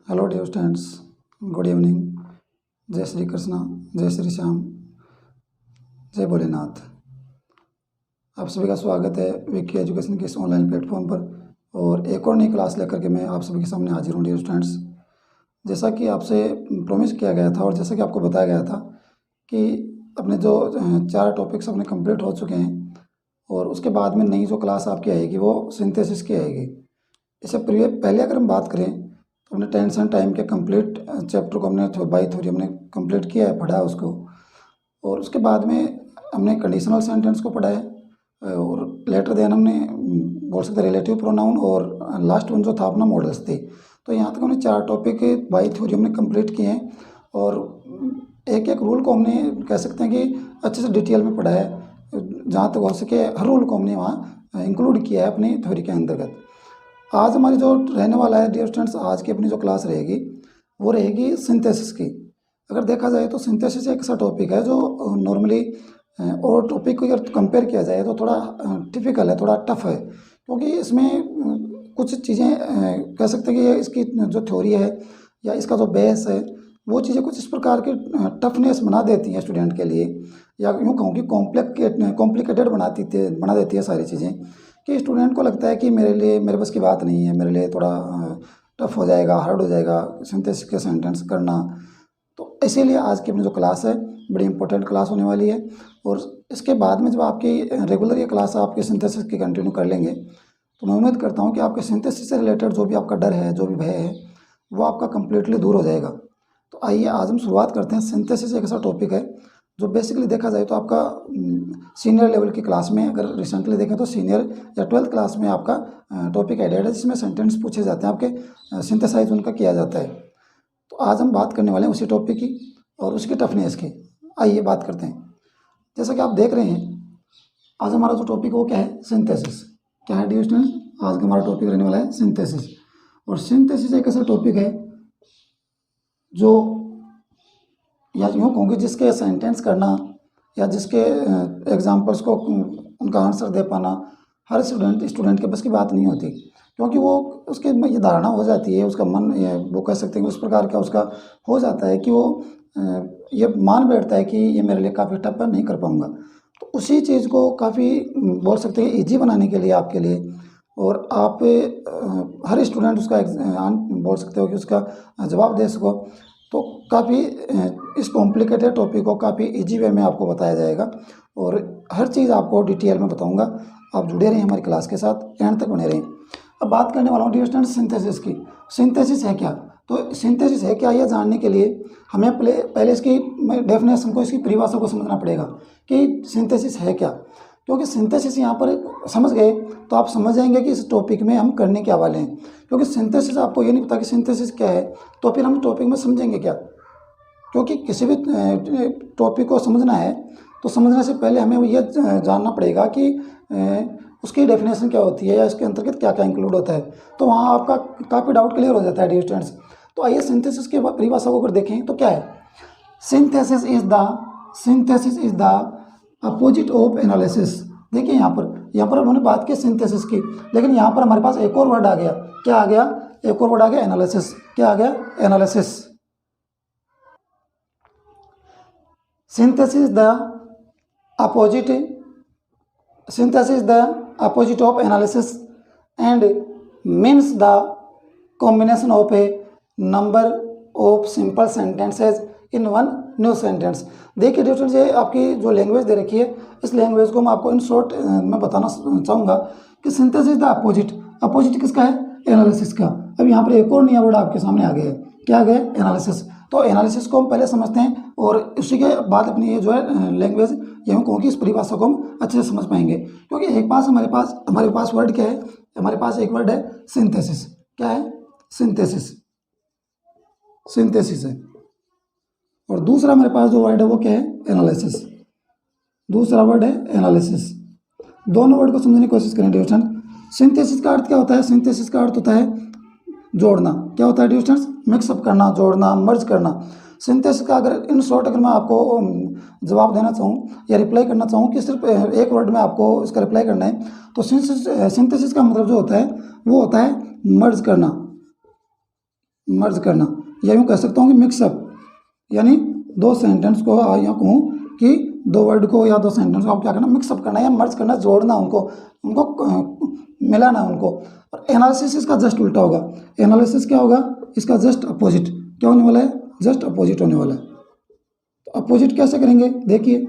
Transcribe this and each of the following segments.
Hello dear students, good evening. जय श्री कृष्णा, जय श्री श्याम, जय भोलेनाथ। आप सभी का स्वागत है विकी एजुकेशन के इस ऑनलाइन प्लेटफॉर्म पर। और एक और नई क्लास लेकर के मैं आप सभी के सामने हाजिर हूँ डियर स्टूडेंट्स। जैसा कि आपसे प्रॉमिस किया गया था और जैसा कि आपको बताया गया था कि अपने जो 4 टॉपिक्स अपने कंप्लीट हो चुके हैं और उसके बाद में नई जो क्लास आपकी आएगी वो सिंथेसिस की आएगी। इससे पहले अगर हम बात करें तो हमने टेंस एंड टाइम के कंप्लीट चैप्टर को हमने बाई थ्योरी हमने कंप्लीट किया है, पढ़ा है उसको। और उसके बाद में हमने कंडीशनल सेंटेंस को पढ़ा है और लेटर देन हमने बोल सकते रिलेटिव प्रोनाउन और लास्ट वन जो था अपना मॉडल्स थी। तो यहाँ तक हमने 4 टॉपिक बाई थ्योरी हमने कंप्लीट किए हैं और एक एक रूल को हमने कह सकते हैं कि अच्छे से डिटेल में पढ़ा है। जहाँ तक हो सके हर रूल को हमने वहाँ इंक्लूड किया है अपनी थ्योरी के अंतर्गत। आज हमारी जो रहने वाला है डियर स्टूडेंट्स, आज की अपनी जो क्लास रहेगी वो रहेगी सिंथेसिस की। अगर देखा जाए तो सिंथेसिस एक ऐसा टॉपिक है जो नॉर्मली और टॉपिक को अगर कंपेयर किया जाए तो थोड़ा टिपिकल है, थोड़ा टफ है, क्योंकि इसमें कुछ चीज़ें कह सकते हैं कि इसकी जो थ्योरी है या इसका जो बेस है वो चीज़ें कुछ इस प्रकार की टफनेस बना देती हैं स्टूडेंट के लिए, या यूँ कहूँ कि कॉम्प्लिकेटेड बना देती है सारी चीज़ें, कि स्टूडेंट को लगता है कि मेरे बस की बात नहीं है, मेरे लिए थोड़ा टफ हो जाएगा, हार्ड हो जाएगा सिंथेसिस के सेंटेंस करना। तो इसीलिए आज की अपनी जो क्लास है बड़ी इंपॉर्टेंट क्लास होने वाली है। और इसके बाद में जब आपकी रेगुलर ये क्लास आपके सिंथेसिस की कंटिन्यू कर लेंगे तो मैं उम्मीद करता हूँ कि आपके सिंथेसिस से रिलेटेड जो भी आपका डर है, जो भी भय है, वो आपका कम्प्लीटली दूर हो जाएगा। तो आइए आज हम शुरुआत करते हैं। सिंथेसिस एक ऐसा टॉपिक है जो बेसिकली देखा जाए तो आपका सीनियर लेवल की क्लास में, अगर रिसेंटली देखें तो सीनियर या 12th क्लास में आपका टॉपिक एडेड है, जिसमें सेंटेंस पूछे जाते हैं, आपके सिंथेसाइज उनका किया जाता है। तो आज हम बात करने वाले हैं उसी टॉपिक की और उसकी टफनेस की। आइए बात करते हैं। जैसा कि आप देख रहे हैं आज हमारा जो टॉपिक वो क्या है, सिंथेसिस। क्या है डियर स्टूडेंट्स, आज का हमारा टॉपिक रहने वाला है सिंथेसिस। और सिंथेसिस एक ऐसा टॉपिक है जो, या यूँ कहूँगी, जिसके सेंटेंस करना या जिसके एग्जाम्पल्स को उनका आंसर दे पाना हर स्टूडेंट के बस की बात नहीं होती, क्योंकि वो उसके ये धारणा हो जाती है, उसका मन वो कह सकते हैं कि उस प्रकार का उसका हो जाता है कि वो ये मान बैठता है कि ये मेरे लिए काफ़ी टफ है, नहीं कर पाऊँगा। तो उसी चीज़ को काफ़ी बोल सकते हैं ईजी बनाने के लिए आपके लिए, और आप हर स्टूडेंट उसका बोल सकते हो कि उसका जवाब दे सको, तो काफ़ी इस कॉम्प्लिकेटेड टॉपिक को काफ़ी इजी वे में आपको बताया जाएगा और हर चीज़ आपको डिटेल में बताऊंगा। आप जुड़े रहें हमारी क्लास के साथ, एंड तक बने रहें। अब बात करने वाला हूँ डियर स्टूडेंट्स सिंथेसिस की। सिंथेसिस है क्या? तो सिंथेसिस है क्या यह जानने के लिए हमें पहले इसकी डेफिनेशन को, इसकी परिभाषा को समझना पड़ेगा कि सिंथेसिस है क्या। क्योंकि सिंथेसिस यहाँ पर समझ गए तो आप समझ जाएंगे कि इस टॉपिक में हम करने क्या वाले हैं। क्योंकि सिंथेसिस आपको ये नहीं पता कि सिंथेसिस क्या है तो फिर हम टॉपिक में समझेंगे क्या। क्योंकि किसी भी टॉपिक को समझना है तो समझने से पहले हमें यह जानना पड़ेगा कि उसकी डेफिनेशन क्या होती है या इसके अंतर्गत क्या क्या इंक्लूड होता है। तो वहाँ आपका काफ़ी डाउट क्लियर हो जाता है डियर स्टूडेंट्स। तो आइए सिंथेसिस की परिभाषा को अगर देखें तो क्या है, synthesis is the opposite of analysis. देखिए यहाँ पर हमने बात की सिंथेसिस की, लेकिन यहाँ पर हमारे पास एक और वर्ड आ गया। क्या आ गया? एक और वर्ड आ गया, एनालिसिस। क्या आ गया? Analysis. Synthesis the opposite of analysis and means the combination of a number of simple sentences in one new sentence। देखिए डिस्टेंस, ये आपकी जो लैंग्वेज दे रखी है इस लैंग्वेज को मैं आपको इन शॉर्ट में बताना चाहूँगा कि सिंथेसिस द अपोजिट किसका है? एनालिसिस का। अब यहाँ पर एक और नया वर्ड आपके सामने आ गया है। क्या आ गया? एनालिसिस। तो एनालिसिस को हम पहले समझते हैं और उसी के बाद अपनी ये जो है लैंग्वेज, ये हम कहूँगी इस परिभाषा को हम अच्छे से समझ पाएंगे। क्योंकि हमारे पास वर्ड क्या है? हमारे पास एक वर्ड है सिंथेसिस। क्या है? सिंथेसिस है। और दूसरा हमारे पास जो वर्ड है वो क्या है? एनालिसिस। दूसरा वर्ड है एनालिसिस। दोनों वर्ड को समझने की कोशिश करें डियर स्टूडेंट। सिंथेसिस का अर्थ क्या होता है? सिंथेसिस का अर्थ होता है जोड़ना। क्या होता है डियर स्टूडेंट्स? मिक्सअप करना, जोड़ना, मर्ज करना। सिंथेसिस का अगर इन शॉर्ट अगर मैं आपको जवाब देना चाहूँ या रिप्लाई करना चाहूँ कि सिर्फ एक वर्ड में आपको इसका रिप्लाई करना है, तो सिंथेसिस का मतलब जो होता है वो होता है मर्ज करना। मर्ज करना, या यूँ कह सकता हूँ कि मिक्सअप, यानी दो सेंटेंस को या कहूँ कि दो वर्ड को या दो सेंटेंस को आप क्या करना, मिक्सअप करना या मर्ज करना, जोड़ना, उनको मिलाना उनको। और एनालिसिस इसका जस्ट उल्टा होगा। एनालिसिस क्या होगा, इसका जस्ट अपोजिट क्या होने वाला है, जस्ट अपोजिट होने वाला है। तो अपोजिट कैसे करेंगे, देखिए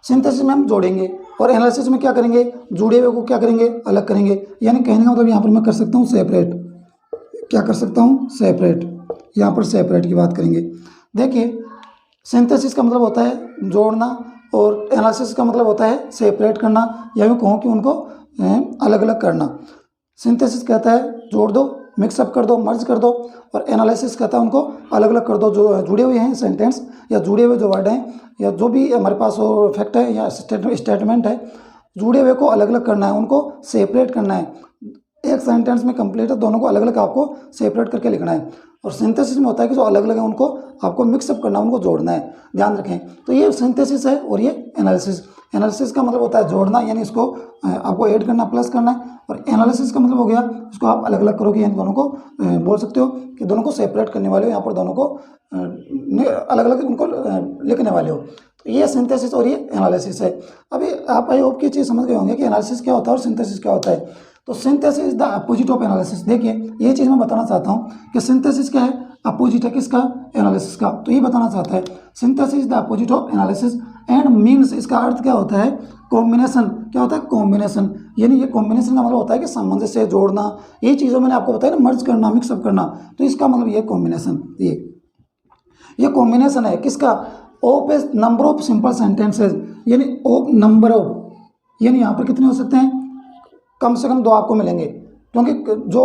सिंथेसिस में हम जोड़ेंगे और एनालिसिस में क्या करेंगे, जुड़े हुए को क्या करेंगे, अलग करेंगे। यानी कहने का मतलब यहाँ पर मैं कर सकता हूँ सेपरेट, क्या कर सकता हूँ, सेपरेट। यहाँ पर सेपरेट की बात करेंगे। देखिए सिंथेसिस का मतलब होता है जोड़ना और एनालिसिस का मतलब होता है सेपरेट करना, या यूँ कहूँ कि उनको अलग अलग करना। सिंथेसिस कहता है जोड़ दो, मिक्सअप कर दो, मर्ज कर दो, और एनालिसिस कहता है उनको अलग अलग कर दो। जो जुड़े हुए हैं सेंटेंस या जुड़े हुए जो वर्ड हैं या जो भी हमारे पास वो फैक्ट है या स्टेटमेंट है, जुड़े हुए को अलग अलग करना है, उनको सेपरेट करना है। एक सेंटेंस में कंप्लीट है, दोनों को अलग अलग आपको सेपरेट करके लिखना है। और सिंथेसिस में होता है कि जो अलग अलग है उनको आपको मिक्सअप करना, उनको जोड़ना है, ध्यान रखें। तो ये सिंथेसिस है और ये एनालिसिस। एनालिसिस का मतलब होता है जोड़ना, यानी इसको आपको ऐड करना, प्लस करना है। और एनालिसिस का मतलब हो गया इसको आप अलग अलग करोगे, यानी दोनों को बोल सकते हो कि दोनों को सेपरेट करने वाले हो, यहाँ पर दोनों को अलग अलग उनको लिखने वाले हो। तो ये सिंथेसिस और ये एनालिसिस है। अभी आप आई होप की चीज़ समझ गए होंगे कि एनालिसिस क्या होता है और सिंथेसिस क्या होता है। तो synthesis is the opposite of analysis. देखिए ये चीज़ मैं बताना चाहता हूँ कि सिंथेसिस क्या है, अपोजिट है किसका, एनालिसिस का। तो ये बताना चाहता है synthesis is the opposite of analysis and means, इसका अर्थ क्या होता है, कॉम्बिनेशन। क्या होता है, कॉम्बिनेशन। यानी ये कॉम्बिनेशन का मतलब होता है कि सामंजस्य से जोड़ना, ये चीज़ों मैंने आपको बताया ना, मर्ज करना, मिक्सअप करना। तो इसका मतलब ये कॉम्बिनेशन, ये कॉम्बिनेशन है किसका, of A number of simple sentences, यानी ऑफ नंबर ऑफ, यानी यहाँ पर कितने हो सकते हैं, कम से कम दो आपको मिलेंगे, क्योंकि जो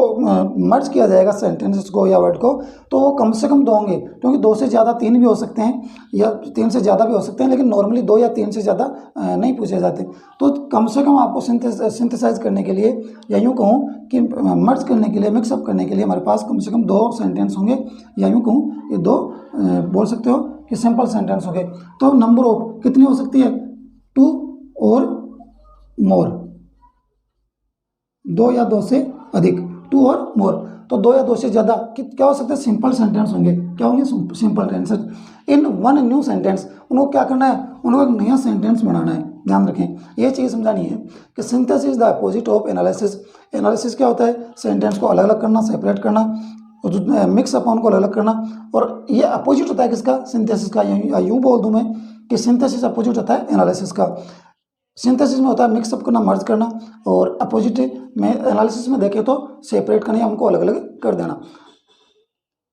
मर्ज किया जाएगा सेंटेंसेस को या वर्ड को, तो वो कम से कम दो होंगे, क्योंकि दो से ज़्यादा तीन भी हो सकते हैं या तीन से ज़्यादा भी हो सकते हैं, लेकिन नॉर्मली दो या तीन से ज़्यादा नहीं पूछे जाते। तो कम से कम आपको सिंथेसाइज करने के लिए, या यूँ कहूँ कि मर्ज करने के लिए, मिक्सअप करने के लिए हमारे पास कम से कम दो सेंटेंस होंगे, या यूँ कहूँ ये दो बोल सकते हो कि सिंपल सेंटेंस हो गए। तो नंबर ऑफ कितनी हो सकती है, टू और मोर, दो या दो से अधिक, टू और मोर। तो दो या दो से ज़्यादा क्या हो सकते हैं, सिंपल सेंटेंस होंगे। क्या होंगे, simple tenses. In one new sentence, उनको क्या करना है, उनको एक नया सेंटेंस बनाना है। ध्यान रखें, ये चीज़ समझानी है कि synthesis is the opposite of analysis. Analysis क्या होता है, सेंटेंस को अलग अलग करना, सेपरेट करना, और जो मिक्स अप उनको अलग अलग करना। और ये अपोजिट होता है किसका, सिंथेसिस का। यूँ बोल दूँ मैं कि सिंथेसिस अपोजिट होता है एनालिसिस का। सिंथेसिस में होता है मिक्सअप करना, मर्ज करना, और अपोजिट में एनालिसिस में देखें तो सेपरेट करना या उनको अलग अलग कर देना।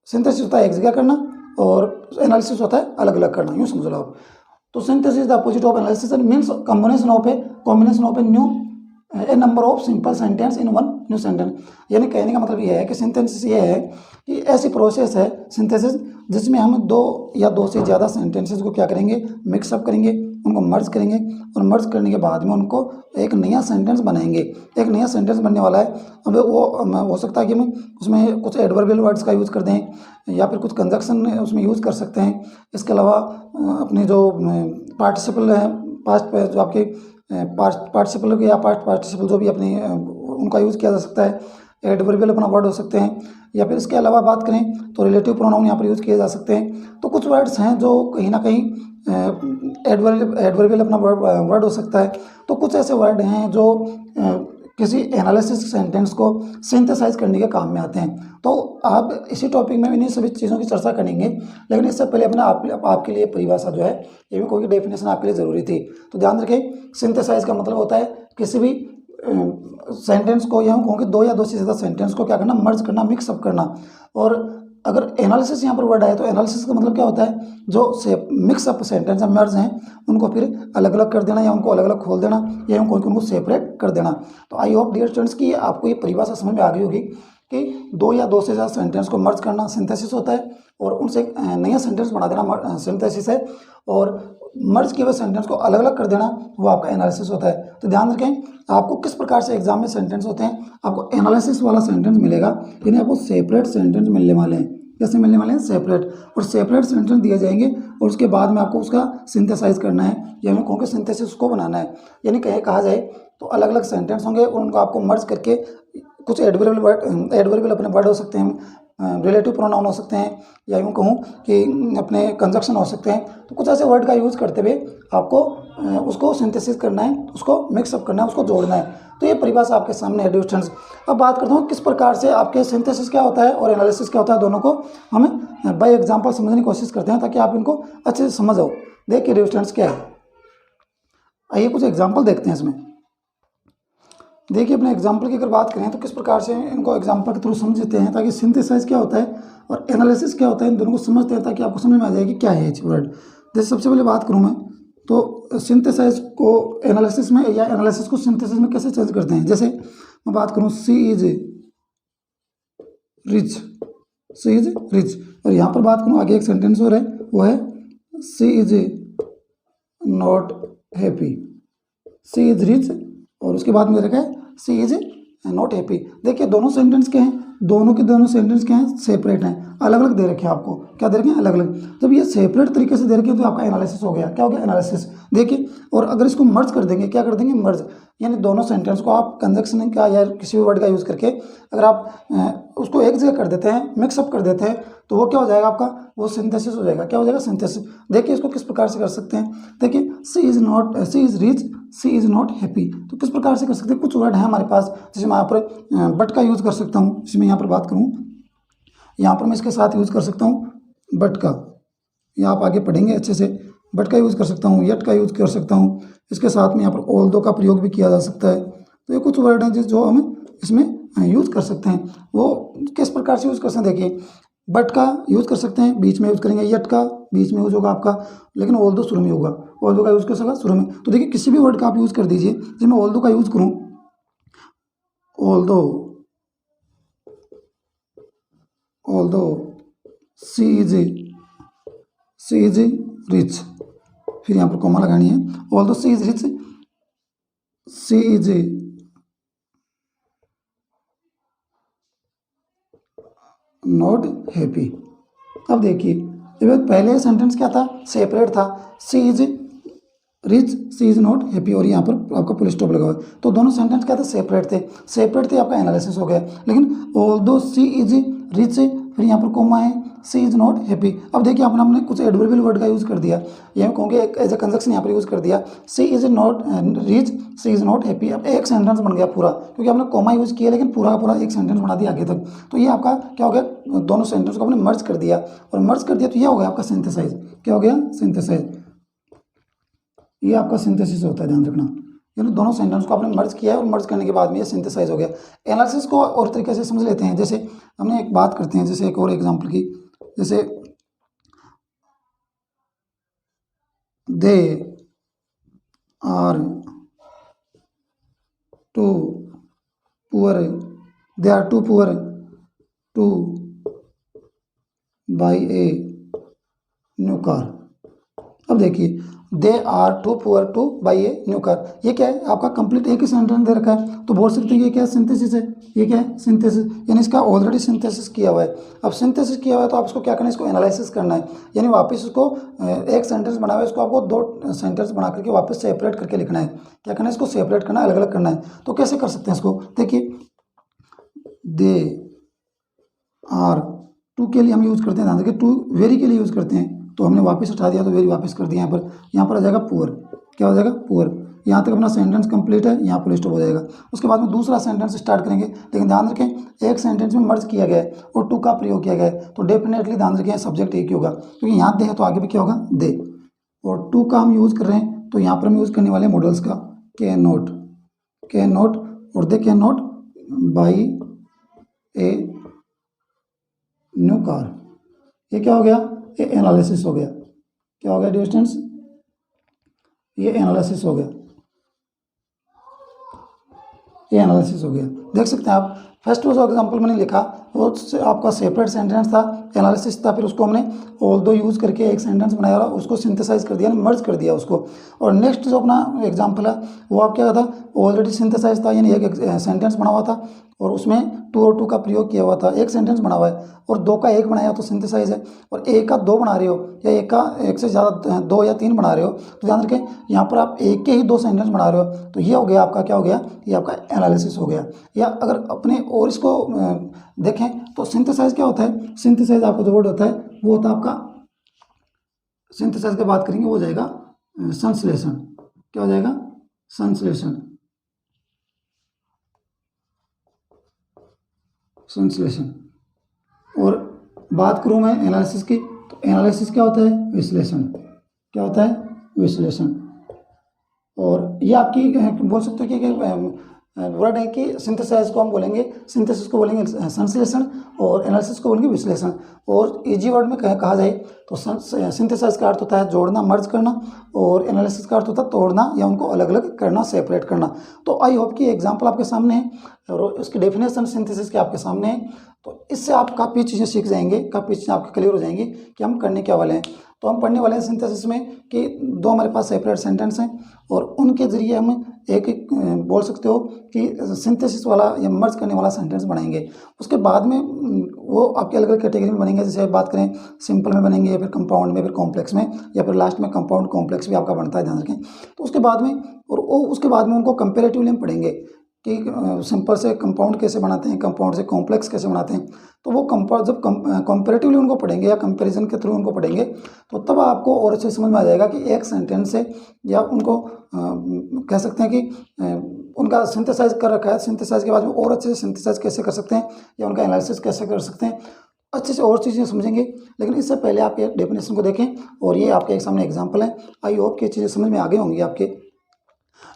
सिंथेसिस होता है एक जगह करना और एनालिसिस होता है अलग अलग करना, यूँ समझ लो आप। तो synthesis is the opposite of analysis and means combination of a new A number of simple sentence in one new sentence. यानी कहने का मतलब ये है कि सिंथेसिस ये है कि ऐसी प्रोसेस है सिंथेसिस जिसमें हम दो या दो से ज़्यादा सेंटेंसेस को क्या करेंगे, मिक्सअप करेंगे, उनको मर्ज करेंगे, और मर्ज करने के बाद में उनको एक नया सेंटेंस बनाएंगे। एक नया सेंटेंस बनने वाला है। अब वो हो सकता है कि हम उसमें कुछ एडवर्बियल वर्ड्स का यूज़ कर दें या फिर कुछ कंजक्शन उसमें यूज़ कर सकते हैं। इसके अलावा अपने जो पार्टिसिपल है, पास्ट जो आपके पार्टिसिपल या पास्ट पार्टिसिपल जो भी अपने उनका यूज़ किया जा सकता है। एडवर्बियल अपना वर्ड हो सकते हैं, या फिर इसके अलावा बात करें तो रिलेटिव प्रोनाउन यहाँ पर यूज़ किए जा सकते हैं। तो कुछ वर्ड्स हैं जो कहीं ना कहीं एडवर्बियल अपना वर्ड हो सकता है। तो कुछ ऐसे वर्ड हैं जो किसी एनालिसिस सेंटेंस को सिंथेसाइज करने के काम में आते हैं। तो आप इसी टॉपिक में इन्हीं सभी चीज़ों की चर्चा करेंगे, लेकिन इससे पहले अपने आपके लिए परिभाषा जो है, ये भी कोई डेफिनेशन आपके लिए ज़रूरी थी। तो ध्यान रखें, सिंथेसाइज का मतलब होता है किसी भी सेंटेंस को, या कहूँ कि दो या दो से ज़्यादा सेंटेंस को क्या करना, मर्ज करना, मिक्सअप करना। और अगर एनालिसिस यहाँ पर वर्ड आए तो एनालिसिस का मतलब क्या होता है, जो से मिक्सअप सेंटेंस या मर्ज हैं उनको फिर अलग अलग कर देना, या उनको अलग अलग खोल देना, या उनको सेपरेट कर देना। तो आई होप डियर स्टूडेंट्स की आपको ये परिभाषा समझ में आ गई होगी कि दो या दो से ज़्यादा सेंटेंस को मर्ज करना सिंथेसिस होता है, और उनसे नया सेंटेंस बना देना सिंथेसिस है, और मर्ज किए हुए सेंटेंस को अलग अलग कर देना वो आपका एनालिसिस होता है। तो ध्यान रखें, आपको किस प्रकार से एग्जाम में सेंटेंस होते हैं, आपको एनालिसिस वाला सेंटेंस मिलेगा, यानी आपको सेपरेट सेंटेंस मिलने वाले हैं। कैसे मिलने वाले हैं, सेपरेट। और सेपरेट सेंटेंस दिए जाएंगे और उसके बाद में आपको उसका सिंथेसाइज करना है, या मैं कहूँ कि सिंथेसिस को बनाना है। यानी कहा जाए तो अलग अलग सेंटेंस होंगे और उनको आपको मर्ज करके कुछ एडवर्बियल अपने वर्ड हो सकते हैं, रिलेटिव प्रोनाउन हो सकते हैं, या यूँ कहूँ कि अपने कंजक्शन हो सकते हैं। तो कुछ ऐसे वर्ड का यूज़ करते हुए आपको उसको सिंथेसिस करना है, उसको मिक्सअप करना है, उसको जोड़ना है। तो ये परिभाषा आपके सामने है डियर स्टूडेंट्स। अब बात करता हूँ किस प्रकार से आपके सिंथेसिस क्या होता है और एनालिसिस क्या होता है, दोनों को हमें बाय एग्जाम्पल समझने की कोशिश करते हैं ताकि आप इनको अच्छे से समझ आओ। देखिए डियर स्टूडेंट्स क्या है, आइए कुछ एग्जाम्पल देखते हैं इसमें। देखिए अपने एग्जाम्पल की अगर बात करें तो किस प्रकार से इनको एग्जाम्पल के थ्रू समझते हैं ताकि सिंथेसाइज क्या होता है और एनालिसिस क्या होता है, इन दोनों को समझते हैं ताकि आपको समझ में आ जाए कि क्या है ये वर्ड। जैसे सबसे पहले बात करूँ मैं तो सिंथेसाइज को एनालिसिस में या एनालिसिस को सिंथेसिस में कैसे चेंज करते हैं। जैसे मैं बात करूँ she is rich, she is rich, और यहाँ पर बात करूँ आगे एक सेंटेंस और है, वो है she is not happy. She is rich और उसके बाद में रखा है सी इज नॉट हैप्पी। देखिए दोनों सेंटेंस क्या हैं, दोनों के दोनों सेंटेंस क्या हैं, सेपरेट हैं, अलग अलग दे रखे हैं आपको। क्या दे रखे हैं, अलग अलग। जब ये सेपरेट तरीके से दे रखे हैं तो आपका एनालिसिस हो गया। क्या हो गया, एनालिसिस। देखिए और अगर इसको मर्ज कर देंगे, क्या कर देंगे, मर्ज, यानी दोनों सेंटेंस को आप कंजक्शन का या किसी भी वर्ड का यूज़ करके अगर आप उसको एक जगह कर देते हैं, मिक्सअप कर देते हैं, तो वो क्या हो जाएगा आपका, वो सिंथेसिस हो जाएगा। क्या हो जाएगा, सिंथेसिस। देखिए इसको किस प्रकार से कर सकते हैं। देखिए she is rich, she is not happy. तो किस प्रकार से कर सकते हैं, कुछ वर्ड है हमारे पास, जैसे मैं यहाँ पर बट का यूज़ कर सकता हूँ। जैसे मैं यहाँ पर बात करूँ, यहाँ पर मैं इसके साथ यूज़ कर सकता हूँ बट का, या आप आगे पढ़ेंगे अच्छे से। बट का यूज़ कर सकता हूँ, यट का यूज़ कर सकता हूँ, इसके साथ में यहाँ पर ऑल्दो का प्रयोग भी किया जा सकता है। तो ये कुछ वर्ड हैं जो हमें इसमें यूज़ कर सकते हैं। वो किस प्रकार से यूज़ कर सकते हैं, देखिए बट का यूज़ कर सकते हैं, बीच में यूज़ करेंगे, यट का बीच में यूज़ होगा आपका, लेकिन ऑल्दो शुरू में होगा, ऑल्दो का यूज़ कर सकता शुरू में। तो देखिए किसी भी वर्ड का आप यूज़ कर दीजिए। जब मैं ऑल्दो का यूज़ करूँ, ऑल्दो सी इज रिच, फिर यहाँ पर कॉमा लगानी है। Although she is rich, she is not happy. अब देखिए जब पहले सेंटेंस क्या था, सेपरेट था, she is rich, she is not happy, और यहाँ पर आपका फुल स्टॉप लगा हुआ है। तो दोनों सेंटेंस क्या थे, सेपरेट थे, आपका एनालिसिस हो गया। लेकिन ऑल्दो सी इज रिच, फिर यहाँ पर कोमा है, सी इज नॉट हैप्पी। अब देखिए हमने कुछ एडवर्बियल वर्ड का यूज़ कर दिया, या कहूँगे एक एज ए कंजक्शन यहाँ पर यूज़ कर दिया, she is not rich, she is not happy. अब एक सेंटेंस बन गया पूरा, क्योंकि हमने कोमा यूज़ किया, लेकिन पूरा का पूरा एक सेंटेंस बना दिया आगे तक। तो ये आपका क्या हो गया, दोनों सेंटेंस को आपने मर्ज कर दिया, और मर्ज कर दिया तो ये हो गया आपका सिंथेसाइज। क्या हो गया, सिंथेसाइज। ये आपका सिंथेसिस होता है, ध्यान रखना। यानी दोनों सेंटेंस को आपने मर्ज किया है, और मर्ज करने के बाद में ये सिंथेसाइज हो गया। एनालिसिस को और तरीके से समझ लेते हैं। जैसे हमने एक बात करते हैं, जैसे एक और एग्जांपल की, जैसे they are too poor, they are too poor to buy a new car. अब देखिए they are too poor to buy a new car, ये क्या है आपका, कंप्लीट एक ही सेंटेंस दे रखा है। तो बोल सकते हैं ये क्या है, सिंथेसिस है। ये क्या है, सिंथेसिस, यानी इसका ऑलरेडी सिंथेसिस किया हुआ है। अब सिंथेसिस किया हुआ है तो आप इसको क्या करना है, इसको एनालिसिस करना है, यानी वापस इसको एक सेंटेंस बना हुआ है, इसको आपको दो सेंटेंस बना करके वापस सेपरेट करके लिखना है। क्या करना है, इसको सेपरेट करना है, अलग अलग करना है। तो कैसे कर सकते हैं इसको, देखिए दे आर, टू के लिए हम यूज़ करते हैं, ध्यान रखिए, टू वेरी के लिए यूज़ करते हैं, तो हमने वापस उठा दिया तो वेरी वापस कर दिया। यहाँ पर आ जाएगा पुअर। क्या हो जाएगा, पुअर। यहाँ तक अपना सेंटेंस कंप्लीट है, यहाँ फुल स्टॉप हो जाएगा। उसके बाद में दूसरा सेंटेंस स्टार्ट करेंगे, लेकिन ध्यान रखें एक सेंटेंस में मर्ज किया गया है और टू का प्रयोग किया गया है, तो डेफिनेटली ध्यान रखें सब्जेक्ट एक ही होगा, क्योंकि यहाँ दे है तो आगे भी क्या होगा, दे। और टू का हम यूज़ कर रहे हैं, तो यहाँ पर हम यूज़ करने वाले हैं मॉडल्स का, कैन नॉट, और they can not by a new car. ये क्या हो गया, ये एनालिसिस हो गया। क्या हो गया डियर स्टूडेंट्स, ये एनालिसिस हो गया, ये एनालिसिस हो गया। देख सकते हैं आप, फर्स्ट जो एग्जांपल मैंने लिखा वो आपका सेपरेट सेंटेंस था, एनालिसिस था, फिर उसको हमने ऑल्दो यूज़ करके एक सेंटेंस बनाया और उसको सिंथेसाइज कर दिया, मर्ज कर दिया उसको। और नेक्स्ट जो अपना एग्जांपल है वो आप क्या था, ऑलरेडी सिंथेसाइज था, यानी एक सेंटेंस बना हुआ था और उसमें टू और टू का प्रयोग किया हुआ था, एक सेंटेंस बना हुआ है, और दो का एक बनाया तो सिंथेसाइज है, और एक का दो बना रहे हो या एक का एक से ज़्यादा दो या तीन बना रहे हो, तो ध्यान रखें यहाँ पर आप एक के ही दो सेंटेंस बना रहे हो, तो ये हो गया आपका, क्या हो गया, ये आपका एनालिसिस हो गया। ये या अगर अपने और इसको देखें तो सिंथेसाइज क्या होता है, सिंथेसाइज आपका जो वर्ड होता है वो होता है आपका, सिंथेसाइज की बात करेंगे वो हो जाएगा संश्लेषण। क्या हो जाएगा, संश्लेषण, संश्लेषण। और बात करूं मैं एनालिसिस की, तो एनालिसिस क्या होता है, विश्लेषण। क्या होता है, विश्लेषण। और ये आपकी बोल सकते हो कि वर्ड है कि सिंथेसाइज को हम बोलेंगे, सिंथेसिस को बोलेंगे संश्लेषण और एनालिसिस को बोलेंगे विश्लेषण। और इजी वर्ड में कहा जाए तो सिंथेसाइज का अर्थ होता है जोड़ना, मर्ज करना, और एनालिसिस का अर्थ होता है तोड़ना या उनको अलग अलग करना, सेपरेट करना। तो आई होप कि एग्जाम्पल आपके सामने है और उसकी डेफिनेशन सिंथेसिस के आपके सामने है। तो इससे आप काफ़ी चीज़ें सीख जाएंगे, काफ़ी चीज़ें आपके क्लियर हो जाएंगी कि हम करने क्या वाले हैं। तो हम पढ़ने वाले हैं सिंथेसिस में कि दो हमारे पास सेपरेट सेंटेंस हैं और उनके जरिए हम एक एक बोल सकते हो कि सिंथेसिस वाला या मर्ज करने वाला सेंटेंस बनाएंगे। उसके बाद में वो आपके अलग अलग कैटेगरी में बनेंगे। जैसे बात करें सिंपल में बनेंगे, या फिर कंपाउंड में, फिर कॉम्प्लेक्स में, या फिर लास्ट में कंपाउंड कॉम्प्लेक्स भी आपका बनता है, ध्यान रखें। तो उसके बाद में और उसके बाद में उनको कंपेरेटिवली हम पढ़ेंगे कि सिंपल से कंपाउंड कैसे बनाते हैं, कंपाउंड से कॉम्प्लेक्स कैसे बनाते हैं। तो वो कंपाउंड जब कंपेरेटिवली उनको पढ़ेंगे या कंपैरिजन के थ्रू उनको पढ़ेंगे तो तब आपको और अच्छे समझ में आ जाएगा कि एक सेंटेंस से या उनको कह सकते हैं कि उनका सिंथेसाइज कर रखा है, सिंथेसाइज के बाद में और अच्छे से सिंथेसाइज कैसे कर सकते हैं या उनका एनालिसिस कैसे कर सकते हैं, अच्छे से और चीज़ें समझेंगे। लेकिन इससे पहले आप ये डेफिनेशन को देखें और ये आपके सामने एग्जाम्पल है। आई होप कि चीज़ें समझ में आ गई होंगी आपके।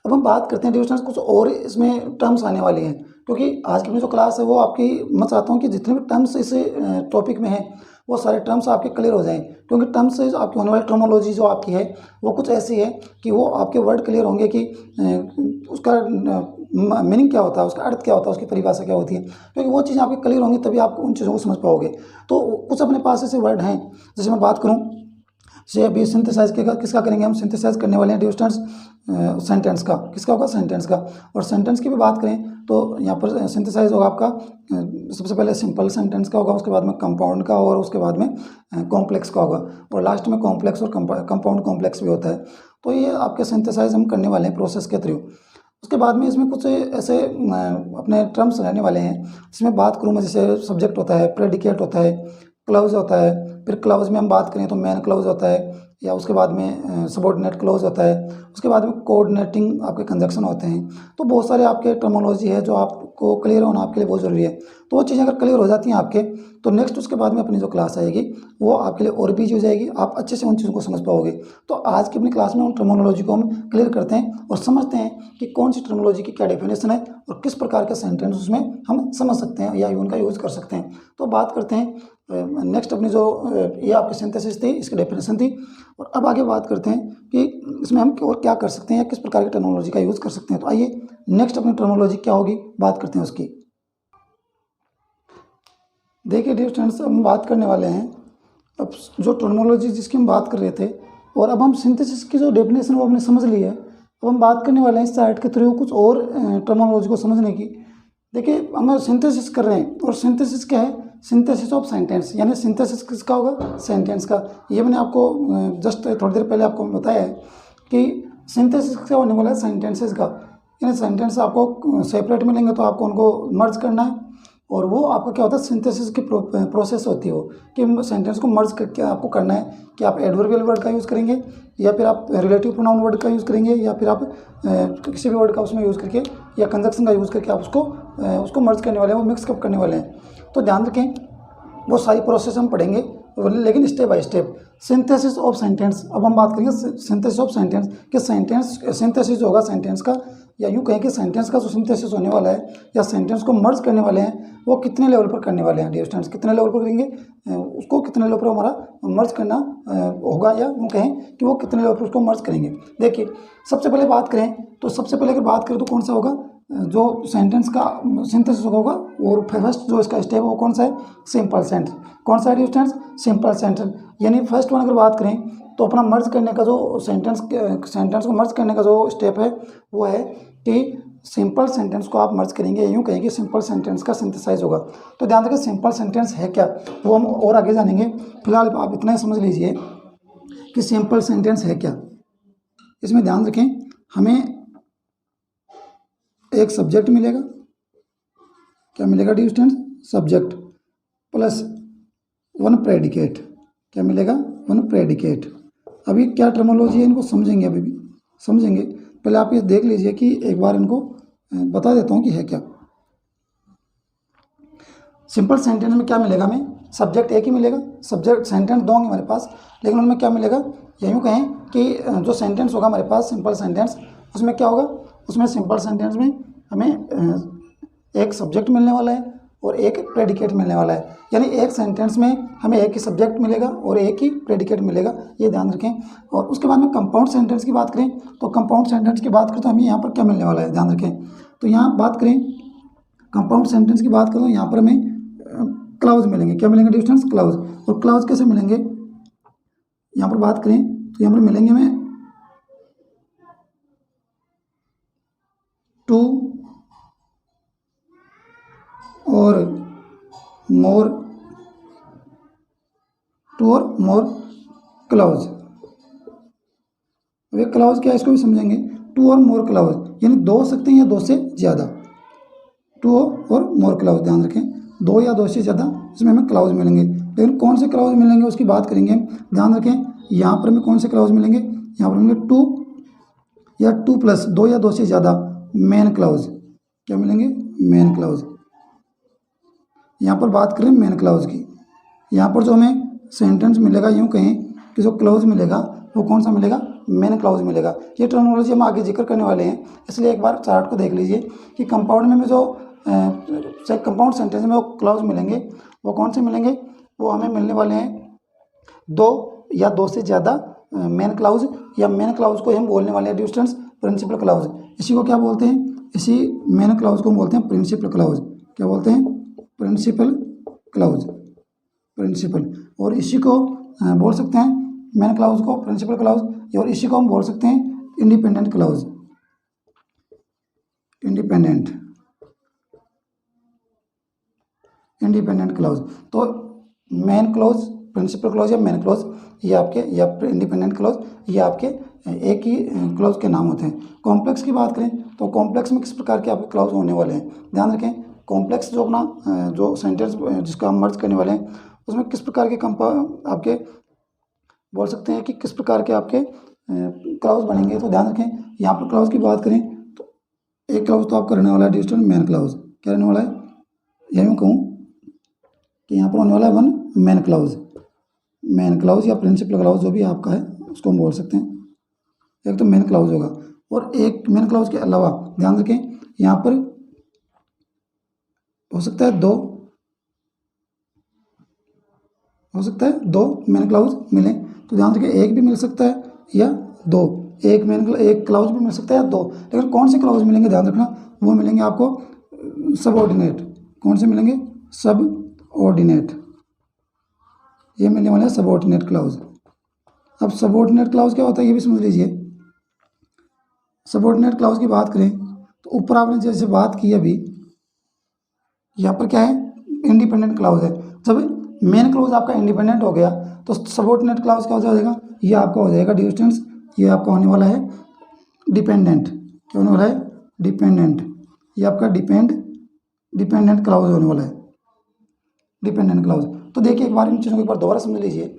अब हम बात करते हैं डिविजन्स, कुछ और इसमें टर्म्स आने वाली हैं क्योंकि आज की अपनी जो क्लास है वो आपकी, मैं चाहता हूँ कि जितने भी टर्म्स इस टॉपिक में हैं वो सारे टर्म्स आपके क्लियर हो जाएं, क्योंकि टर्म्स से आपकी होने वाली टर्मोलॉजी जो आपकी है वो कुछ ऐसी है कि वो आपके वर्ड क्लियर होंगे कि उसका मीनिंग क्या होता है, उसका अर्थ क्या होता है, उसकी परिभाषा क्या होती है। क्योंकि वो चीज़ें आपकी क्लियर होंगी तभी आप उन चीज़ों को समझ पाओगे। तो कुछ अपने पास ऐसे वर्ड हैं, जैसे मैं बात करूँ से अभी सिंथेसाइज किसका करेंगे, हम सिंथेसाइज करने वाले हैं डिविजन्स सेंटेंस का। किसका होगा, सेंटेंस का। और सेंटेंस की भी बात करें तो यहाँ पर सिंथेसाइज होगा आपका सबसे पहले सिंपल सेंटेंस का होगा, उसके बाद में कंपाउंड का और उसके बाद में कॉम्प्लेक्स का होगा, और लास्ट में कॉम्प्लेक्स और कंपाउंड कॉम्प्लेक्स भी होता है। तो ये आपके सिंथेसाइज हम करने वाले हैं प्रोसेस के थ्रू। उसके बाद में इसमें कुछ ऐसे अपने टर्म्स रहने वाले हैं जिसमें बात करूँ मैं, जैसे सब्जेक्ट होता है, प्रेडिकेट होता है, क्लाउज होता है। फिर क्लाउज में हम बात करें तो मेन क्लाउज होता है, या उसके बाद में सबऑर्डिनेट क्लाउज होता है, उसके बाद में कोऑर्डिनेटिंग आपके कंजक्शन होते हैं। तो बहुत सारे आपके टर्मोलॉजी है जो आपको क्लियर होना आपके लिए बहुत ज़रूरी है। तो वो चीज़ें अगर क्लियर हो जाती हैं आपके, तो नेक्स्ट उसके बाद में अपनी जो क्लास आएगी वो आपके लिए और भी हो जाएगी, आप अच्छे से उन चीज़ों को समझ पाओगे। तो आज की अपनी क्लास में उन टर्मोलॉजी को हम क्लियर करते हैं और समझते हैं कि कौन सी टर्मोलॉजी की क्या डेफिनेशन है और किस प्रकार के सेंटेंस उसमें हम समझ सकते हैं या उनका यूज़ कर सकते हैं। तो बात करते हैं नेक्स्ट अपनी जो ये आपकी सिंथेसिस थी, इसकी डेफिनेशन थी। और अब आगे बात करते हैं कि इसमें हम और क्या कर सकते हैं या किस प्रकार की टर्मिनोलॉजी का यूज़ कर सकते हैं। तो आइए नेक्स्ट अपनी टर्मिनोलॉजी क्या होगी बात करते हैं उसकी। देखिए डियर स्टूडेंट्स, हम बात करने वाले हैं अब जो टर्मिनोलॉजी जिसकी हम बात कर रहे थे, और अब हम सिंथेसिस की जो डेफिनेशन वो हमने समझ ली है। अब हम बात करने वाले हैं इस साइड के थ्रू कुछ और टर्मिनोलॉजी को समझने की। देखिए हम सिंथेसिस कर रहे हैं और सिंथेसिस क्या है, सिंथेसिस ऑफ सेंटेंस, यानी सिंथेसिस किसका होगा, सेंटेंस का। ये मैंने आपको जस्ट थोड़ी देर पहले आपको बताया है कि सिंथेसिस क्या होने वाला है, सेंटेंसेस का। यानी सेंटेंस आपको सेपरेट मिलेंगे तो आपको उनको मर्ज करना है, और वो आपका क्या होता है, सिंथेसिस की प्रोसेस होती है वो कि सेंटेंस को मर्ज करके आपको करना है कि आप एडवर्बियल वर्ड का यूज़ करेंगे या फिर आप रिलेटिव प्रोनाउन वर्ड का यूज़ करेंगे या फिर आप किसी भी वर्ड का उसमें यूज़ करके या कंजक्शन का यूज़ करके आप उसको मर्ज करने वाले हैं, वो मिक्सअप करने वाले हैं। तो ध्यान रखें वो सारी प्रोसेस हम पढ़ेंगे, लेकिन step by step. Synthesis of sentence, अब हम बात करेंगे सिंथेसिस ऑफ सेंटेंस कि सेंटेंस सिंथेसिस होगा सेंटेंस का, या यूँ कहें कि सेंटेंस का जो सिंथेसिस होने वाला है या सेंटेंस को मर्ज करने वाले हैं वो कितने लेवल पर करने वाले हैं डियर स्टूडेंट्स, कितने लेवल पर करेंगे, उसको कितने लेवल पर हमारा मर्ज करना होगा, या यूँ कहें कि वो कितने लेवल पर उसको मर्ज करेंगे। देखिए सबसे पहले बात करें तो सबसे पहले अगर बात करें तो कौन सा होगा, जो सेंटेंस का सिंथेसिस होगा और फर्स्ट जो इसका स्टेप है वो कौन सा है, सिंपल सेंटेंस। कौन सा है डिस्टेंस, सिंपल सेंटेंस। यानी फर्स्ट वन अगर बात करें तो अपना मर्ज करने का जो सेंटेंस को मर्ज करने का जो स्टेप है वो है कि सिंपल सेंटेंस को आप मर्ज करेंगे, यूँ कहेंगे सिंपल सेंटेंस का सिंथेसाइज होगा। तो ध्यान रखिए सिंपल सेंटेंस है क्या, वो हम और आगे जानेंगे। फिलहाल आप इतना ही समझ लीजिए कि सिंपल सेंटेंस है क्या। इसमें ध्यान रखें हमें एक सब्जेक्ट मिलेगा, क्या मिलेगा dear students, subject plus one predicate, क्या मिलेगा, वन प्रेडिकेट। अभी क्या टर्मोलॉजी है इनको समझेंगे, अभी भी समझेंगे, पहले आप ये देख लीजिए कि एक बार इनको बता देता हूँ कि है क्या। सिंपल सेंटेंस में क्या मिलेगा हमें, सब्जेक्ट एक ही मिलेगा, सब्जेक्ट सेंटेंस दो होंगे हमारे पास, लेकिन उनमें क्या मिलेगा, या यूँ कहें कि जो सेंटेंस होगा हमारे पास सिंपल सेंटेंस, उसमें क्या होगा, उसमें सिंपल सेंटेंस में हमें एक सब्जेक्ट मिलने वाला है और एक प्रेडिकेट मिलने वाला है, यानी एक सेंटेंस में हमें एक ही सब्जेक्ट मिलेगा और एक ही प्रेडिकेट मिलेगा, ये ध्यान रखें। और उसके बाद में कंपाउंड सेंटेंस की बात करें, तो कंपाउंड सेंटेंस की बात करें तो हमें यहाँ पर क्या मिलने वाला है, ध्यान रखें। तो यहाँ बात करें कंपाउंड सेंटेंस की बात करें तो यहाँ पर हमें क्लाउज मिलेंगे, क्या मिलेंगे डिस्टेंस, क्लाउज। और क्लाउज कैसे मिलेंगे, यहाँ पर बात करें तो यहाँ पर मिलेंगे हमें टू और मोर, टू और मोर क्लाउज। अब ये क्लाउज क्या है इसको भी समझेंगे, टू और मोर क्लाउज यानी दो हो सकते हैं या दो से ज़्यादा, टू और मोर क्लाउज, ध्यान रखें, दो या दो से ज़्यादा इसमें हमें क्लाउज मिलेंगे। लेकिन कौन से क्लाउज मिलेंगे उसकी बात करेंगे, ध्यान रखें, यहाँ पर हमें कौन से क्लाउज मिलेंगे, यहाँ पर मिलेंगे टू या टू प्लस, दो या दो से ज़्यादा मेन क्लाउज, क्या मिलेंगे, मेन क्लाउज। यहाँ पर बात करें मेन क्लाउज की, यहाँ पर जो हमें सेंटेंस मिलेगा, यूँ कहें कि जो क्लाउज मिलेगा वो कौन सा मिलेगा, मेन क्लाउज मिलेगा। ये टर्मिनोलॉजी हम आगे जिक्र करने वाले हैं, इसलिए एक बार चार्ट को देख लीजिए कि कंपाउंड में जो कंपाउंड सेंटेंस में वो क्लाउज मिलेंगे वो कौन से मिलेंगे, वो हमें मिलने वाले हैं दो या दो से ज़्यादा मेन क्लाउज, या मेन क्लाउज को हम बोलने वाले हैं डिस्टेंस प्रिंसिपल क्लाउज। इसी को क्या बोलते हैं, इसी मेन क्लाउज को हम बोलते हैं प्रिंसिपल क्लाउज, क्या बोलते हैं, प्रिंसिपल क्लाउज, प्रिंसिपल। और इसी को बोल सकते हैं मेन क्लाउज को प्रिंसिपल क्लाउज, और इसी को हम बोल सकते हैं इंडिपेंडेंट क्लाउज, इंडिपेंडेंट क्लाउज। तो मेन क्लाउज, प्रिंसिपल क्लाउज या मेन क्लाउज, ये आपके, या इंडिपेंडेंट क्लाउज, ये आपके एक ही क्लाउज के नाम होते हैं। कॉम्प्लेक्स की बात करें तो कॉम्प्लेक्स में किस प्रकार के आपके क्लाउज होने वाले हैं, ध्यान रखें। कॉम्प्लेक्स जो अपना जो सेंटेंस जिसको हम मर्ज करने वाले हैं उसमें किस प्रकार के आपके बोल सकते हैं कि किस प्रकार के आपके क्लाउज बनेंगे, तो ध्यान रखें। यहाँ पर क्लाउज की बात करें तो एक क्लाउज तो आपका रहने वाला है डिस्टेंस मेन क्लाउज, क्या रहने वाला है, यही मैं कहूँ कि यहाँ पर होने वाला है one main clause, main clause या प्रिंसिपल क्लाउज जो भी आपका है उसको हम बोल सकते हैं। एक तो मेन क्लाउज होगा, और एक मेन क्लाउज के अलावा ध्यान रखें यहाँ पर हो सकता है दो, हो सकता है दो मेन क्लाउज मिले, तो ध्यान रखें एक भी मिल सकता है या दो, एक क्लाउज भी मिल सकता है या दो। लेकिन कौन से क्लाउज मिलेंगे ध्यान रखना, वो मिलेंगे आपको सबऑर्डिनेट, कौन से मिलेंगे, सबऑर्डिनेट, ये मिलने वाले हैं सबऑर्डिनेट क्लाउज। अब सबऑर्डिनेट क्लाउज क्या होता है ये भी समझ लीजिए। सबऑर्डिनेट क्लाउज की बात करें तो ऊपर आपने जैसे बात की अभी, यहाँ पर क्या है, इंडिपेंडेंट क्लाउज है। जब मेन क्लाउज आपका इंडिपेंडेंट हो गया तो सबऑर्डिनेट क्लाउज क्या हो जाएगा, ये आपका हो जाएगा डिस्टेंस, ये आपका होने वाला है डिपेंडेंट, क्या होने वाला है, डिपेंडेंट, ये आपका डिपेंडेंट क्लाउज होने वाला है, डिपेंडेंट क्लाउज। तो देखिए एक बार इन चीज़ों को एक बार दोबारा समझ लीजिए।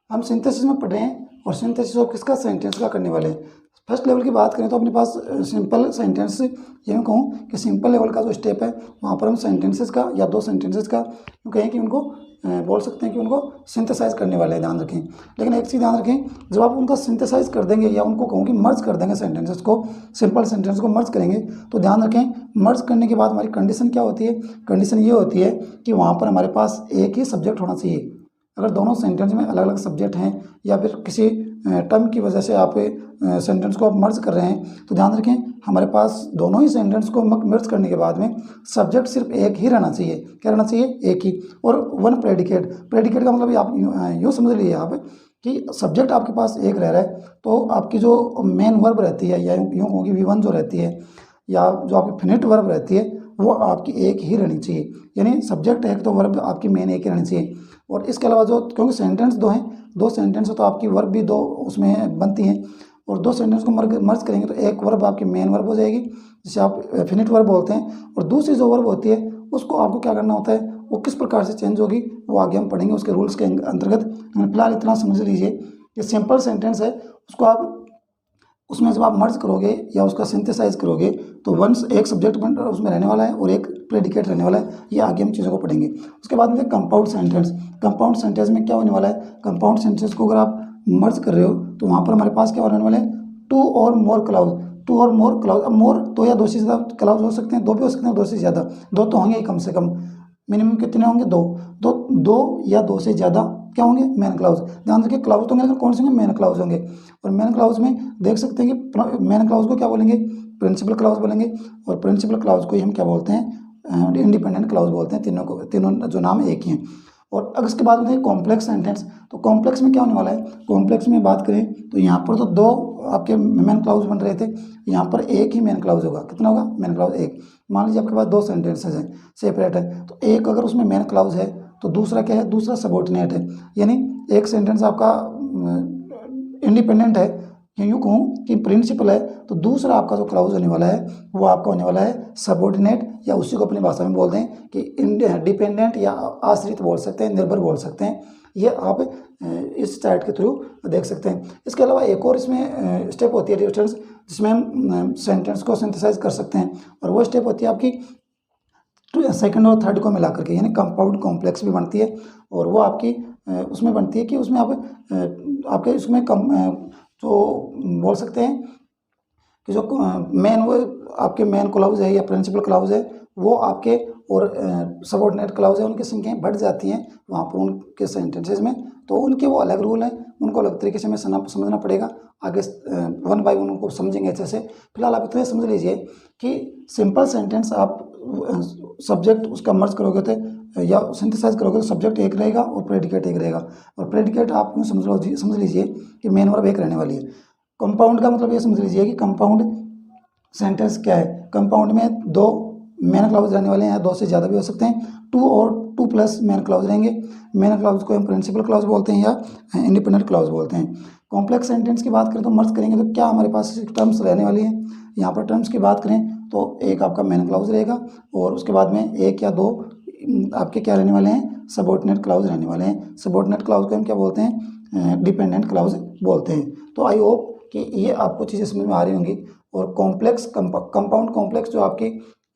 हम सिंथेसिस में पढ़ रहे हैं और सिंथेसिस ऑफ किसका, सेंटेंस का करने वाले हैं। फर्स्ट लेवल की बात करें तो अपने पास सिंपल सेंटेंस, ये मैं कहूँ कि सिंपल लेवल का जो स्टेप है वहाँ पर हम सेंटेंसेस का या दो सेंटेंसेस का यूँ कहें कि उनको बोल सकते हैं कि उनको सिंथेसाइज करने वाले हैं, ध्यान रखें। लेकिन एक चीज़ ध्यान रखें, जब आप उनका सिंथेसाइज कर देंगे या उनको कहूँ कि मर्ज कर देंगे सेंटेंसेस को, सिंपल सेंटेंस को मर्ज करेंगे, तो ध्यान रखें मर्ज करने के बाद हमारी कंडीशन क्या होती है, कंडीशन ये होती है कि वहाँ पर हमारे पास एक ही सब्जेक्ट होना चाहिए। अगर दोनों सेंटेंस में अलग अलग सब्जेक्ट हैं या फिर किसी टर्म की वजह से आप सेंटेंस को आप मर्ज कर रहे हैं, तो ध्यान रखें हमारे पास दोनों ही सेंटेंस को मर्ज करने के बाद में सब्जेक्ट सिर्फ एक ही रहना चाहिए, क्या रहना चाहिए, एक ही, और वन प्रेडिकेट। प्रेडिकेट का मतलब आप यूँ समझ लीजिए आप कि सब्जेक्ट आपके पास एक रह रहा है तो आपकी जो मेन वर्ब रहती है या यूँ होगी V1 जो रहती है या जो आपकी फिनिट वर्ब रहती है वो आपकी एक ही रहनी चाहिए, यानी सब्जेक्ट एक तो वर्ब आपकी मेन एक ही रहनी चाहिए। और इसके अलावा जो, क्योंकि सेंटेंस दो हैं, दो सेंटेंस है तो आपकी वर्ब भी दो उसमें बनती हैं, और दो सेंटेंस को मर्ज करेंगे तो एक वर्ब आपकी मेन वर्ब हो जाएगी, जिसे आप एफिनिट वर्ब बोलते हैं, और दूसरी जो वर्ब होती है उसको आपको क्या करना होता है, वो किस प्रकार से चेंज होगी वो आगे हम पढ़ेंगे उसके रूल्स के अंतर्गत। फिलहाल इतना समझ लीजिए कि सिंपल सेंटेंस है, उसको आप उसमें जब आप मर्ज करोगे या उसका सिंथेसाइज करोगे तो वंस एक सब्जेक्ट बन उसमें रहने वाला है और एक प्रेडिकेट रहने वाला है। ये आगे हम चीज़ों को पढ़ेंगे। उसके बाद में कंपाउंड सेंटेंस। कंपाउंड सेंटेंस में क्या होने वाला है, कंपाउंड सेंटेंस को अगर आप मर्ज कर रहे हो तो वहाँ पर हमारे पास क्या होने वाले हैं, टू और मोर क्लाउज। टू और मोर क्लाउज, अब मोर दो या दो से ज़्यादा क्लाउज हो सकते हैं, दो भी हो सकते हैं, दो से ज़्यादा, दो तो होंगे ही कम से कम। मिनिमम कितने होंगे, दो। दो या दो से ज़्यादा क्या होंगे, मेन क्लाउज। ध्यान रखिए क्लाउज तो होंगे लेकिन कौन से होंगे, मेन क्लाउज होंगे। और मेन क्लाउज में देख सकते हैं कि मेन क्लाउज को क्या बोलेंगे, प्रिंसिपल क्लाउज बोलेंगे, और प्रिंसिपल क्लाउज को ही हम क्या बोलते हैं, इंडिपेंडेंट क्लाउज बोलते हैं। तीनों जो नाम एक ही हैं। और अगर इसके बाद में कॉम्प्लेक्स सेंटेंस, तो कॉम्प्लेक्स में क्या होने वाला है, कॉम्प्लेक्स में बात करें तो यहाँ पर तो दो आपके मेन क्लाउज बन रहे थे, यहाँ पर एक ही मेन क्लाउज होगा। कितना होगा, मेन क्लाउज एक। मान लीजिए आपके पास दो सेंटेंसेज हैं, सेपरेट है, तो एक अगर उसमें मेन क्लाउज है तो दूसरा क्या है, दूसरा सबऑर्डिनेट है। यानी एक सेंटेंस आपका इंडिपेंडेंट है, यूँ कहूँ कि प्रिंसिपल है, तो दूसरा आपका जो क्लाउज होने वाला है वो आपका होने वाला है सबऑर्डिनेट, या उसी को अपनी भाषा में बोल दें कि डिपेंडेंट या आश्रित बोल सकते हैं, निर्भर बोल सकते हैं। ये आप इस चार्ट के थ्रू देख सकते हैं। इसके अलावा एक और इसमें स्टेप होती है डिस्टेंस, जिसमें हम सेंटेंस को सिंथेसाइज कर सकते हैं, और वो स्टेप होती है आपकी सेकंड और थर्ड को मिला करके, यानी कंपाउंड कॉम्प्लेक्स भी बनती है। और वो आपकी उसमें बनती है कि उसमें आप आपके उसमें जो बोल सकते हैं कि जो मेन वो आपके मेन क्लाउज है या प्रिंसिपल क्लाउज है वो आपके, और सबऑर्डिनेट क्लाउज है, उनकी संख्याएं बढ़ जाती हैं वहाँ पर उनके सेंटेंसेज में, तो उनके वो अलग रूल हैं, उनको अलग तरीके से हमें समझना पड़ेगा। आगे वन बाय वन उनको समझेंगे अच्छे से। फिलहाल आप इतना समझ लीजिए कि सिंपल सेंटेंस आप सब्जेक्ट उसका मर्ज करोगे तो या सिंथेसाइज करोगे तो सब्जेक्ट एक रहेगा और प्रेडिकेट एक रहेगा, और प्रेडिकेट आप यूँ समझ लीजिए कि मेन वर्ब एक रहने वाली है। कंपाउंड का मतलब ये समझ लीजिए कि कंपाउंड सेंटेंस क्या है, कंपाउंड में दो मेन क्लाउज रहने वाले हैं, या दो से ज़्यादा भी हो सकते हैं, टू और टू प्लस मेन क्लाउज रहेंगे। मेन क्लाउज को हम प्रिंसिपल क्लाउज बोलते हैं या इंडिपेंडेंट क्लाउज बोलते हैं। कॉम्प्लेक्स सेंटेंस की बात करें तो मर्ज करेंगे तो क्या हमारे पास टर्म्स रहने वाली हैं। यहाँ पर टर्म्स की बात करें तो एक आपका मेन क्लाउज रहेगा, और उसके बाद में एक या दो आपके क्या रहने वाले हैं, सबऑर्डिनेट क्लाउज रहने वाले हैं। सबऑर्डिनेट क्लाउज को हम क्या बोलते हैं, डिपेंडेंट क्लाउज बोलते हैं। तो आई होप कि ये आपको चीज़ें समझ में आ रही होंगी। और कॉम्प्लेक्स कंपाउंड कॉम्प्लेक्स जो आपकी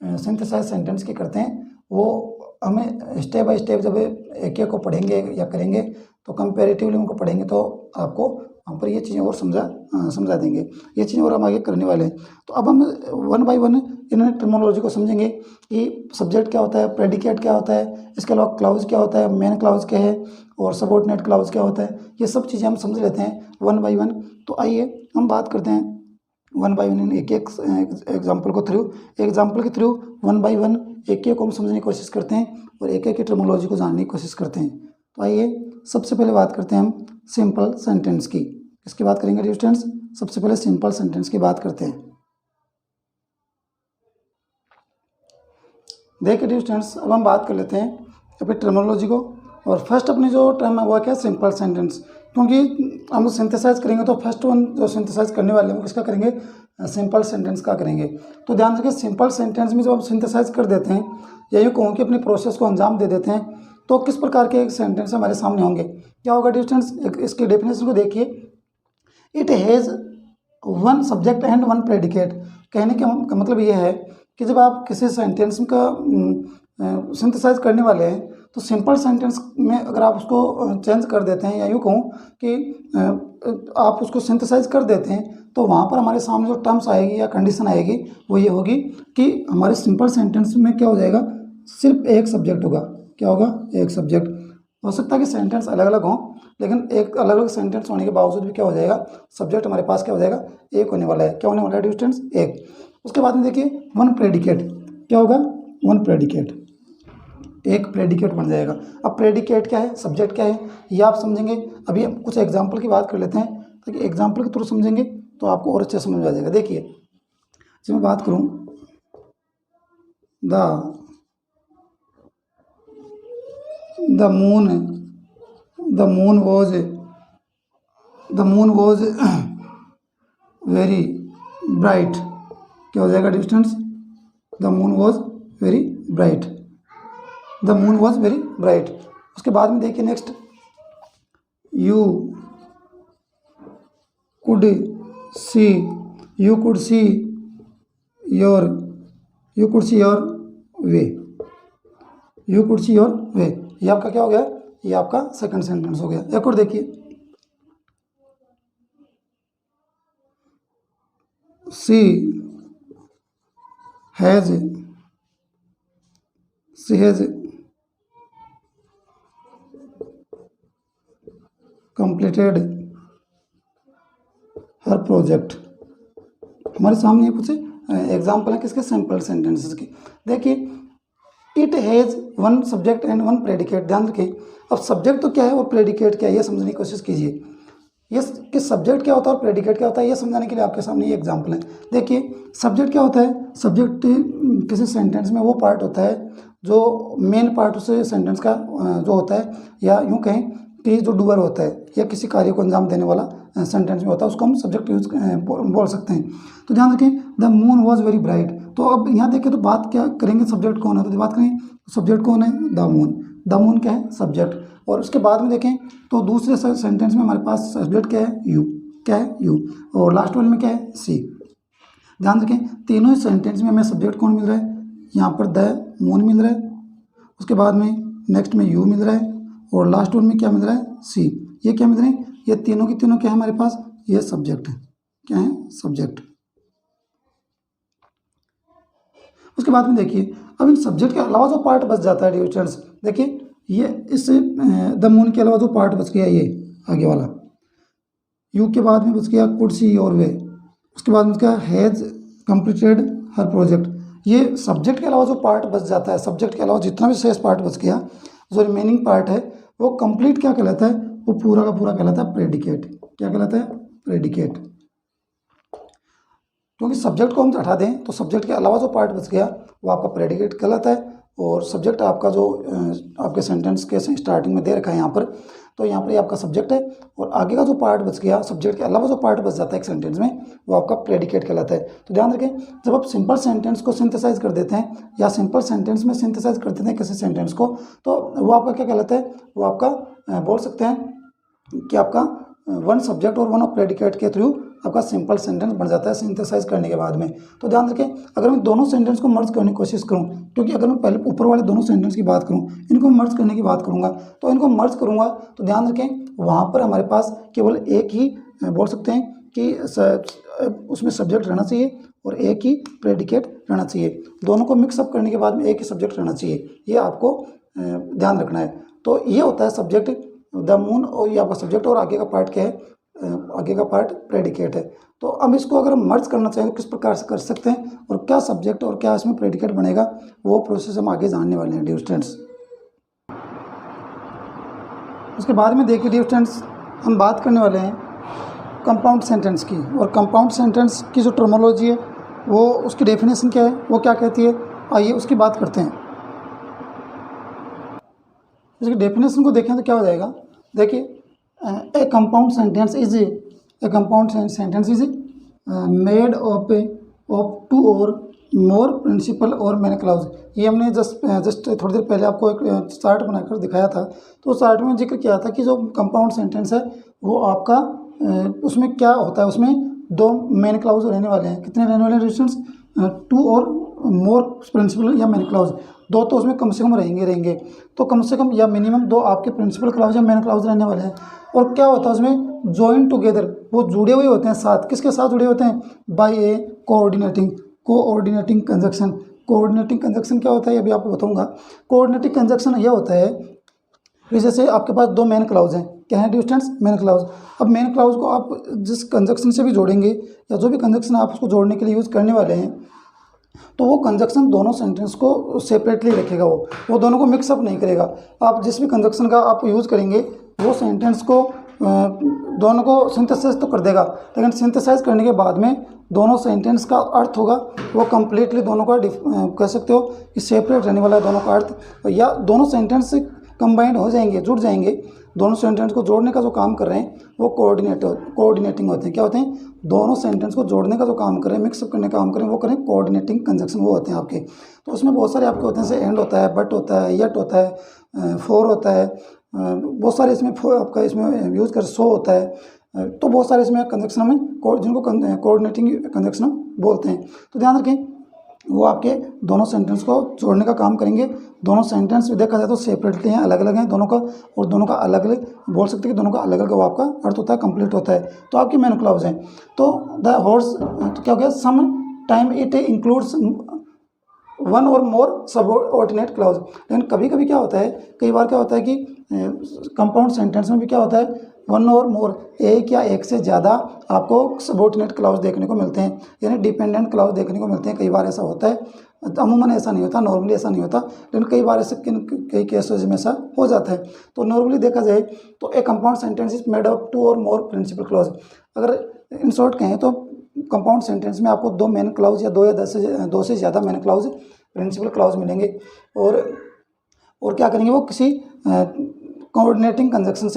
सिंथेसाइज सेंटेंस की करते हैं, वो हमें स्टेप बाय स्टेप जब एक एक को पढ़ेंगे या करेंगे तो कंपेरेटिवली उनको पढ़ेंगे तो आपको हम पर ये चीज़ें और समझा देंगे, ये चीज़ें और हम आगे करने वाले हैं। तो अब हम one by one in terminology को समझेंगे कि सब्जेक्ट क्या होता है, प्रेडिकेट क्या होता है, इसके अलावा क्लाउज क्या होता है, मेन क्लाउज क्या है, और सबऑर्डिनेट क्लाउज क्या होता है। ये सब चीज़ें हम समझ लेते हैं वन बाय वन। तो आइए हम बात करते हैं वन बाय वन, एक एक एग्जाम्पल के थ्रू वन बाय वन एक एक को हम समझने की कोशिश करते हैं और एक एक की टर्मिनोलॉजी को जानने की कोशिश करते हैं। तो आइए सबसे पहले बात करते हैं हम सिंपल सेंटेंस की। इसकी बात करेंगे स्टूडेंट्स, सबसे पहले सिंपल सेंटेंस की बात करते हैं। देखिए स्टूडेंट्स, अब हम बात कर लेते हैं अपनी टर्मिनोलॉजी को। और फर्स्ट अपनी जो टर्म है वो क्या है, सिंपल सेंटेंस। क्योंकि हम सिंथेसाइज करेंगे तो फर्स्ट वन जो सिंथेसाइज करने वाले हैं वो किसका करेंगे, सिंपल सेंटेंस का करेंगे। तो ध्यान रखिए सिंपल सेंटेंस में जब हम सिंथेसाइज कर देते हैं या यूँ कहूँ कि अपनी प्रोसेस को अंजाम दे देते हैं तो किस प्रकार के सेंटेंस हमारे सामने होंगे। क्या होगा स्टूडेंट्स, इसकी डेफिनेशन को देखिए। It has one subject and one predicate. कहने का मतलब ये है कि जब आप किसी सेंटेंस का सिंथेसाइज करने वाले हैं तो सिंपल सेंटेंस में अगर आप उसको चेंज कर देते हैं या यूँ कहूँ कि आप उसको सिंथेसाइज कर देते हैं तो वहाँ पर हमारे सामने जो टर्म्स आएगी या कंडीशन आएगी वो ये होगी कि हमारे सिंपल सेंटेंस में क्या हो जाएगा, सिर्फ एक सब्जेक्ट होगा। क्या होगा, एक सब्जेक्ट। हो सकता है कि सेंटेंस अलग अलग हों लेकिन एक अलग अलग सेंटेंस होने के बावजूद भी क्या हो जाएगा, सब्जेक्ट हमारे पास क्या हो जाएगा, एक होने वाला है। क्या होने वाला है स्टूडेंट्स, एक। उसके बाद में देखिए वन प्रेडिकेट। क्या होगा, वन प्रेडिकेट, एक प्रेडिकेट बन जाएगा। अब प्रेडिकेट क्या है, सब्जेक्ट क्या है, ये आप समझेंगे। अभी हम कुछ एग्जाम्पल की बात कर लेते हैं ताकि एग्जाम्पल के थ्रू समझेंगे तो आपको और अच्छे समझ में आ जाएगा। देखिए जब मैं बात करूँ the moon was very bright, क्या हो जाएगा distance, the moon was very bright, the moon was very bright. उसके बाद में देखिए next, you could see, you could see your, you could see your way, you could see your way, ये आपका क्या हो गया, ये आपका सेकंड सेंटेंस हो गया। एक और देखिए, she has completed her project. हमारे सामने कुछ एग्जाम्पल है किसके, सिंपल सेंटेंसेस की। देखिए, it has one subject and one predicate. ध्यान रखें, अब सब्जेक्ट तो क्या है और प्रेडिकेट क्या है ये समझने की कोशिश कीजिए। ये कि सब्जेक्ट क्या होता है और प्रेडिकेट क्या होता है ये समझाने के लिए आपके सामने ये एग्जाम्पल है। देखिए, सब्जेक्ट क्या होता है, सब्जेक्ट किसी सेंटेंस में वो पार्ट होता है जो मेन पार्ट उस सेंटेंस का जो होता है, या यूँ कहें कि जो डूअर होता है या किसी कार्य को अंजाम देने वाला सेंटेंस में होता है, उसको हम सब्जेक्ट यूज बोल सकते हैं। तो ध्यान रखें, the moon was very bright. तो अब यहाँ देखें तो बात क्या करेंगे, सब्जेक्ट कौन है, तो बात करें सब्जेक्ट कौन है, द मून। द मून क्या है, सब्जेक्ट। और उसके बाद में देखें तो दूसरे सेंटेंस में हमारे पास सब्जेक्ट क्या है, यू, क्या है, यू। और लास्ट वन में क्या है, सी। ध्यान रखें, तीनों ही सेंटेंस में हमें सब्जेक्ट कौन मिल रहा है, यहाँ पर द मून मिल रहा है, उसके बाद में नेक्स्ट में यू मिल रहा है, और लास्ट वन में क्या मिल रहा है, सी। ये क्या मिल रहे हैं, ये तीनों की तीनों क्या है हमारे पास, ये सब्जेक्ट है, क्या है, सब्जेक्ट। उसके बाद में देखिए, अब इन सब्जेक्ट के अलावा जो पार्ट बच जाता है डियर स्टूडेंट्स, देखिए ये इस द मून के अलावा जो पार्ट बच गया, ये आगे वाला यू के बाद में बच गया कुड सी योर वे, उसके बाद में उसका हैज़ कंप्लीटेड हर प्रोजेक्ट। ये सब्जेक्ट के अलावा जो पार्ट बच जाता है, सब्जेक्ट के अलावा जितना भी शेष पार्ट बच गया, जो रिमेनिंग पार्ट है वो कंप्लीट क्या कहलाता है, वो पूरा का पूरा कहलाता है प्रेडिकेट। क्या कहलाता है, प्रेडिकेट। क्योंकि सब्जेक्ट को हम हटा दें तो सब्जेक्ट के अलावा जो पार्ट बच गया वो आपका प्रेडिकेट कहलाता है। और सब्जेक्ट आपका जो आपके सेंटेंस के स्टार्टिंग में दे रखा है यहाँ पर, तो यहाँ पर ये आपका सब्जेक्ट है, और आगे का जो पार्ट बच गया, सब्जेक्ट के अलावा जो पार्ट बच जाता है एक सेंटेंस में, वो आपका प्रेडिकेट कहलाता है। तो ध्यान रखें, जब आप सिंपल सेंटेंस को सिंथेसाइज कर देते हैं या सिंपल सेंटेंस में सिंथेसाइज कर देते हैं किसी सेंटेंस को, तो वो आपका क्या कहलाता है, वो आपका बोल सकते हैं कि आपका वन सब्जेक्ट और वन ऑफ प्रेडिकेट के थ्रू आपका सिंपल सेंटेंस बन जाता है सिंथेसाइज करने के बाद में। तो ध्यान रखें, अगर मैं दोनों सेंटेंस को मर्ज करने की कोशिश करूं, क्योंकि अगर मैं पहले ऊपर वाले दोनों सेंटेंस की बात करूं, इनको मर्ज करने की बात करूंगा, तो इनको मर्ज करूंगा तो ध्यान रखें वहाँ पर हमारे पास केवल एक ही बोल सकते हैं कि उसमें सब्जेक्ट रहना चाहिए और एक ही प्रेडिकेट रहना चाहिए। दोनों को मिक्सअप करने के बाद में एक ही सब्जेक्ट रहना चाहिए, ये आपको ध्यान रखना है। तो ये होता है सब्जेक्ट, द मून, और ये आपका सब्जेक्ट, और आगे का पार्ट क्या है, आगे का पार्ट प्रेडिकेट है। तो अब इसको अगर हम मर्ज करना चाहें तो किस प्रकार से कर सकते हैं, और क्या सब्जेक्ट और क्या इसमें प्रेडिकेट बनेगा, वो प्रोसेस हम आगे जानने वाले हैं डियर स्टूडेंट्स। उसके बाद में देखिए डियर स्टूडेंट्स, हम बात करने वाले हैं कंपाउंड सेंटेंस की। और कंपाउंड सेंटेंस की जो टर्मोलॉजी है, वो उसकी डेफिनेशन क्या है, वो क्या कहती है, आइए उसकी बात करते हैं। इसकी डेफिनेशन को देखें तो क्या हो जाएगा, देखिए a compound sentence is made of two or more principal or main clause। ये हमने जस्ट थोड़ी देर पहले आपको एक चार्ट बनाकर दिखाया था। तो चार्ट में जिक्र किया था कि जो कंपाउंड सेंटेंस है वो आपका उसमें क्या होता है, उसमें दो मेन क्लाउज रहने वाले हैं। कितने रहने वाले हैं स्टूडेंट्स, टू और मोर प्रिंसिपल या मेन क्लाउज, दो तो उसमें कम से कम रहेंगे। तो कम से कम या मिनिमम दो आपके प्रिंसिपल क्लाउज या मेन क्लाउज रहने वाले हैं। और क्या होता है उसमें, जॉइन टुगेदर, वो जुड़े हुए होते हैं साथ, किसके साथ जुड़े होते हैं, बाय ए कोऑर्डिनेटिंग कंजक्शन। कोऑर्डिनेटिंग कंजक्शन क्या होता है, अभी आपको बताऊंगा। कोऑर्डिनेटिंग कंजक्शन यह होता है कि जैसे आपके पास दो मेन क्लाउज हैं, क्या है डिस्टेंस, मेन क्लाउज। अब मेन क्लाउज को आप जिस कंजक्शन से भी जोड़ेंगे, या जो भी कंजक्शन आप उसको जोड़ने के लिए यूज़ करने वाले हैं, तो वो कंजक्शन दोनों सेंटेंस को सेपरेटली रखेगा, वो दोनों को मिक्सअप नहीं करेगा। आप जिस भी कंजक्शन का आप यूज़ करेंगे वो सेंटेंस को दोनों को सिंथेसाइज तो कर देगा, लेकिन सिंथेसाइज करने के बाद में दोनों सेंटेंस का अर्थ होगा वो कम्प्लीटली दोनों का कह सकते हो कि सेपरेट रहने वाला है दोनों का अर्थ, या दोनों सेंटेंस कंबाइंड हो जाएंगे, जुड़ जाएंगे, दोनों सेंटेंस को जोड़ने का जो काम कर रहे हैं वो कोऑर्डिनेटिंग होते हैं। क्या होते हैं? दोनों सेंटेंस को जोड़ने का जो काम कर रहे हैं, मिक्सअप करने का काम करें, वो करें कोऑर्डिनेटिंग कंजक्शन, वो होते हैं आपके। तो उसमें बहुत सारे आपके होते हैं, जैसे एंड होता है, बट होता है, यट होता है, फोर होता है, बहुत सारे इसमें आपका इसमें यूज़ कर, सो होता है। तो बहुत सारे इसमें कंजक्शन में जिनको कोऑर्डिनेटिंग कंजक्शन बोलते हैं। तो ध्यान रखें, वो आपके दोनों सेंटेंस को जोड़ने का काम करेंगे। दोनों सेंटेंस देखा जाए तो सेपरेटली हैं, अलग अलग हैं दोनों का, और दोनों का अलग अलग बोल सकते हैं कि दोनों का अलग अलग वो आपका अर्थ होता है, कंप्लीट होता है। तो आपकी मेन क्लॉज हैं। तो द हॉर्स, तो क्या हो गया, some time it includes one और मोर सबऑर्डिनेट क्लॉज। लेकिन कभी कभी क्या होता है, कई बार क्या होता है कि कंपाउंड सेंटेंस में भी क्या होता है, वन और मोर, एक या एक से ज़्यादा आपको सबऑर्डिनेट क्लॉज देखने को मिलते हैं, यानी डिपेंडेंट क्लॉज देखने को मिलते हैं। कई बार ऐसा होता है, अमूमन ऐसा नहीं होता, नॉर्मली ऐसा नहीं होता, लेकिन कई बार ऐसे कई केसेज में ऐसा हो जाता है। तो नॉर्मली देखा जाए तो a compound sentence is made up two और मोर प्रिंसिपल क्लॉज। अगर इन शॉर्ट कहें तो कंपाउंड सेंटेंस में आपको दो मेन क्लॉज या दो से ज़्यादा मेन क्लॉज, प्रिंसिपल क्लॉज मिलेंगे। और क्या करेंगे, वो किसी कोऑर्डिनेटिंग कंजक्शन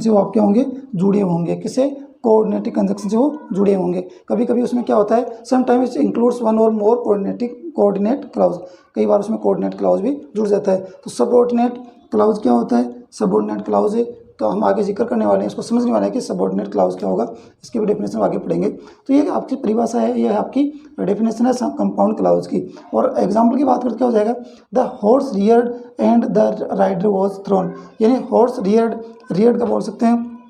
से वो आपके होंगे, जुड़े होंगे, किसे कोऑर्डिनेटिंग कंजक्शन से वो जुड़े होंगे। कभी कभी उसमें क्या होता है, समटाइम्स इंक्लूड्स वन और मोर कोऑर्डिनेट क्लॉज, कई बार उसमें कोऑर्डिनेट क्लॉज भी जुड़ जाता है। तो सबऑर्डिनेट क्लॉज क्या होता है, सबऑर्डिनेट क्लॉज तो हम आगे जिक्र करने वाले हैं, इसको समझने वाले हैं कि सबऑर्डिनेट क्लॉज क्या होगा, इसकी भी डेफिनेशन आगे पढ़ेंगे। तो ये आपकी परिभाषा है, ये आपकी डेफिनेशन है कंपाउंड क्लॉज की। और एग्जाम्पल की बात करते क्या हो जाएगा, the horse reared and the rider was thrown, यानी हॉर्स रियर्ड का बोल सकते हैं,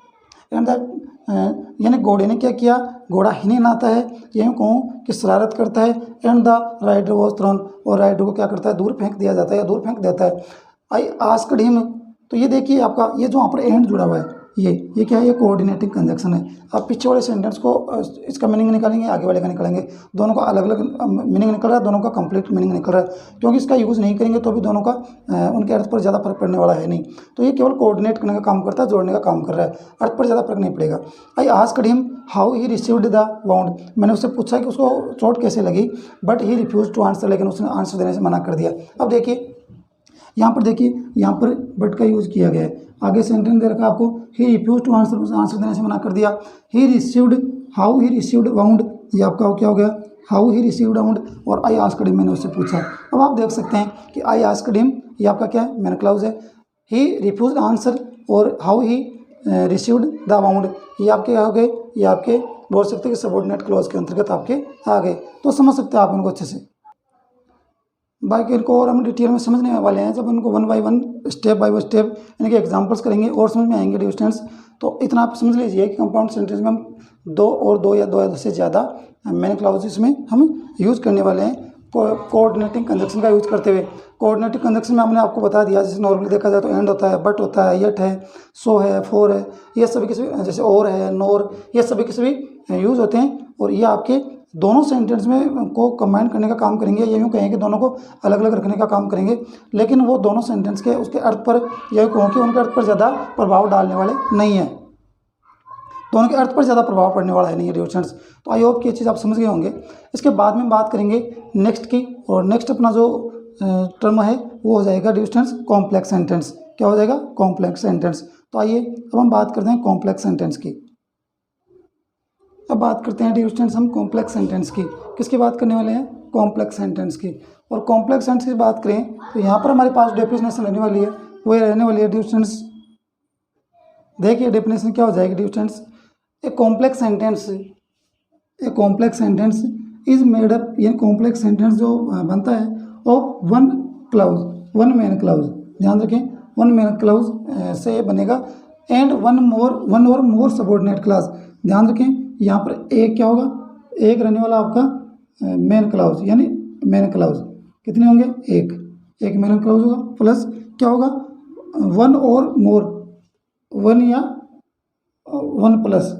एंड द यानी घोड़े ने क्या किया, घोड़ा हिने नाता है, यही कहूँ कि शरारत करता है, and the rider was thrown, और राइडर को क्या करता है, दूर फेंक दिया जाता है या दूर फेंक देता है। आई आस्क्ड हिम, तो ये देखिए आपका ये जो वहाँ पर एंड जुड़ा हुआ है, ये क्या है, ये कोऑर्डिनेटिंग कंजक्शन है। आप पीछे वाले सेंटेंस को इसका मीनिंग निकालेंगे, आगे वाले का निकालेंगे, दोनों का अलग अलग मीनिंग निकल रहा है, दोनों का कंप्लीट मीनिंग निकल रहा है, क्योंकि इसका यूज़ नहीं करेंगे तो भी दोनों का उनके अर्थ पर ज़्यादा फर्क पड़ने वाला है नहीं। तो ये केवल कोऑर्डिनेट करने का काम करता है, जोड़ने का काम कर रहा है, अर्थ पर ज़्यादा फर्क नहीं पड़ेगा। I asked him how he received the wound, मैंने उससे पूछा कि उसको चोट कैसे लगी, but he refuse to answer, लेकिन उसने आंसर देने से मना कर दिया। अब देखिए यहाँ पर, देखिए यहाँ पर बट का यूज़ किया गया है, आगे सेंटेंस दे रखा है आपको, ही रिफ्यूज टू आंसर देने से मना कर दिया। He received, how he received wound, ये आपका क्या हो गया, हाउ ही रिसीव्ड वाउंड, और आई आस्क्ड हिम, मैंने उससे पूछा। अब आप देख सकते हैं कि आई आस्क्ड हिम ये आपका क्या है, मेन क्लॉज है, ही रिफ्यूज आंसर और how he received the wound ये आपके हो गए, ये आपके बोल सकते हैं कि सबऑर्डिनेट क्लॉज के अंतर्गत आपके आ गए। तो समझ सकते हैं आप इनको अच्छे से। बाकी इनको और हम डिटेल में समझने वाले हैं, जब इनको one by one, step by step इनके एग्जांपल्स करेंगे और समझ में आएंगे डियर स्टूडेंट्स। तो इतना आप समझ लीजिए कि कंपाउंड सेंटेंस में हम दो या से ज़्यादा मेन क्लॉजेस में हम यूज़ करने वाले हैं कोऑर्डिनेटिंग कंजक्शन का यूज़ करते हुए। कोऑर्डिनेटिंग कंजक्शन में हमने आपको बता दिया, जैसे नॉर्मली देखा जाए तो एंड होता है, बट होता है, यट है, सो है, फोर है, ये सभी के सभी, जैसे और है, नोर, ये सभी के सभी यूज़ होते हैं। और ये आपके दोनों सेंटेंस में को कंबाइन करने का काम करेंगे, ये यूँ कहें कि दोनों को अलग अलग रखने का काम करेंगे, लेकिन वो दोनों सेंटेंस के उसके अर्थ पर, यह कहूँ कि उनके अर्थ पर ज़्यादा प्रभाव डालने वाले नहीं है, दोनों के अर्थ पर ज़्यादा प्रभाव पड़ने वाला है नहीं है डियर स्टूडेंट्स। तो आई होप कि ये चीज़ आप समझ गए होंगे। इसके बाद में बात करेंगे नेक्स्ट की, और नेक्स्ट अपना जो टर्म है वो हो जाएगा डियर स्टूडेंट्स कॉम्प्लेक्स सेंटेंस। क्या हो जाएगा, कॉम्प्लेक्स सेंटेंस। तो आइए अब हम बात करते हैं कॉम्प्लेक्स सेंटेंस की। अब बात करते हैं डियर स्टूडेंट्स हम कॉम्प्लेक्स सेंटेंस की। किसकी बात करने वाले हैं, कॉम्प्लेक्स सेंटेंस की। और कॉम्प्लेक्स सेंटेंस की बात करें तो यहाँ पर हमारे पास डेफिनेशन रहने वाली है, वो रहने वाली है डियर स्टूडेंट्स। देखिए डेफिनेशन क्या हो जाएगी dear students, a complex sentence is made up, ये कॉम्प्लेक्स सेंटेंस जो बनता है of one clause, one main clause, ध्यान रखें, वन मेन क्लाउज से बनेगा, एंड वन और मोर सबऑर्डिनेट क्लास। ध्यान रखें यहाँ पर एक क्या होगा, एक रहने वाला आपका मेन क्लाउज, यानी मेन क्लाउज कितने होंगे, एक मेन क्लाउज होगा, प्लस क्या होगा, वन और मोर, वन या वन प्लस,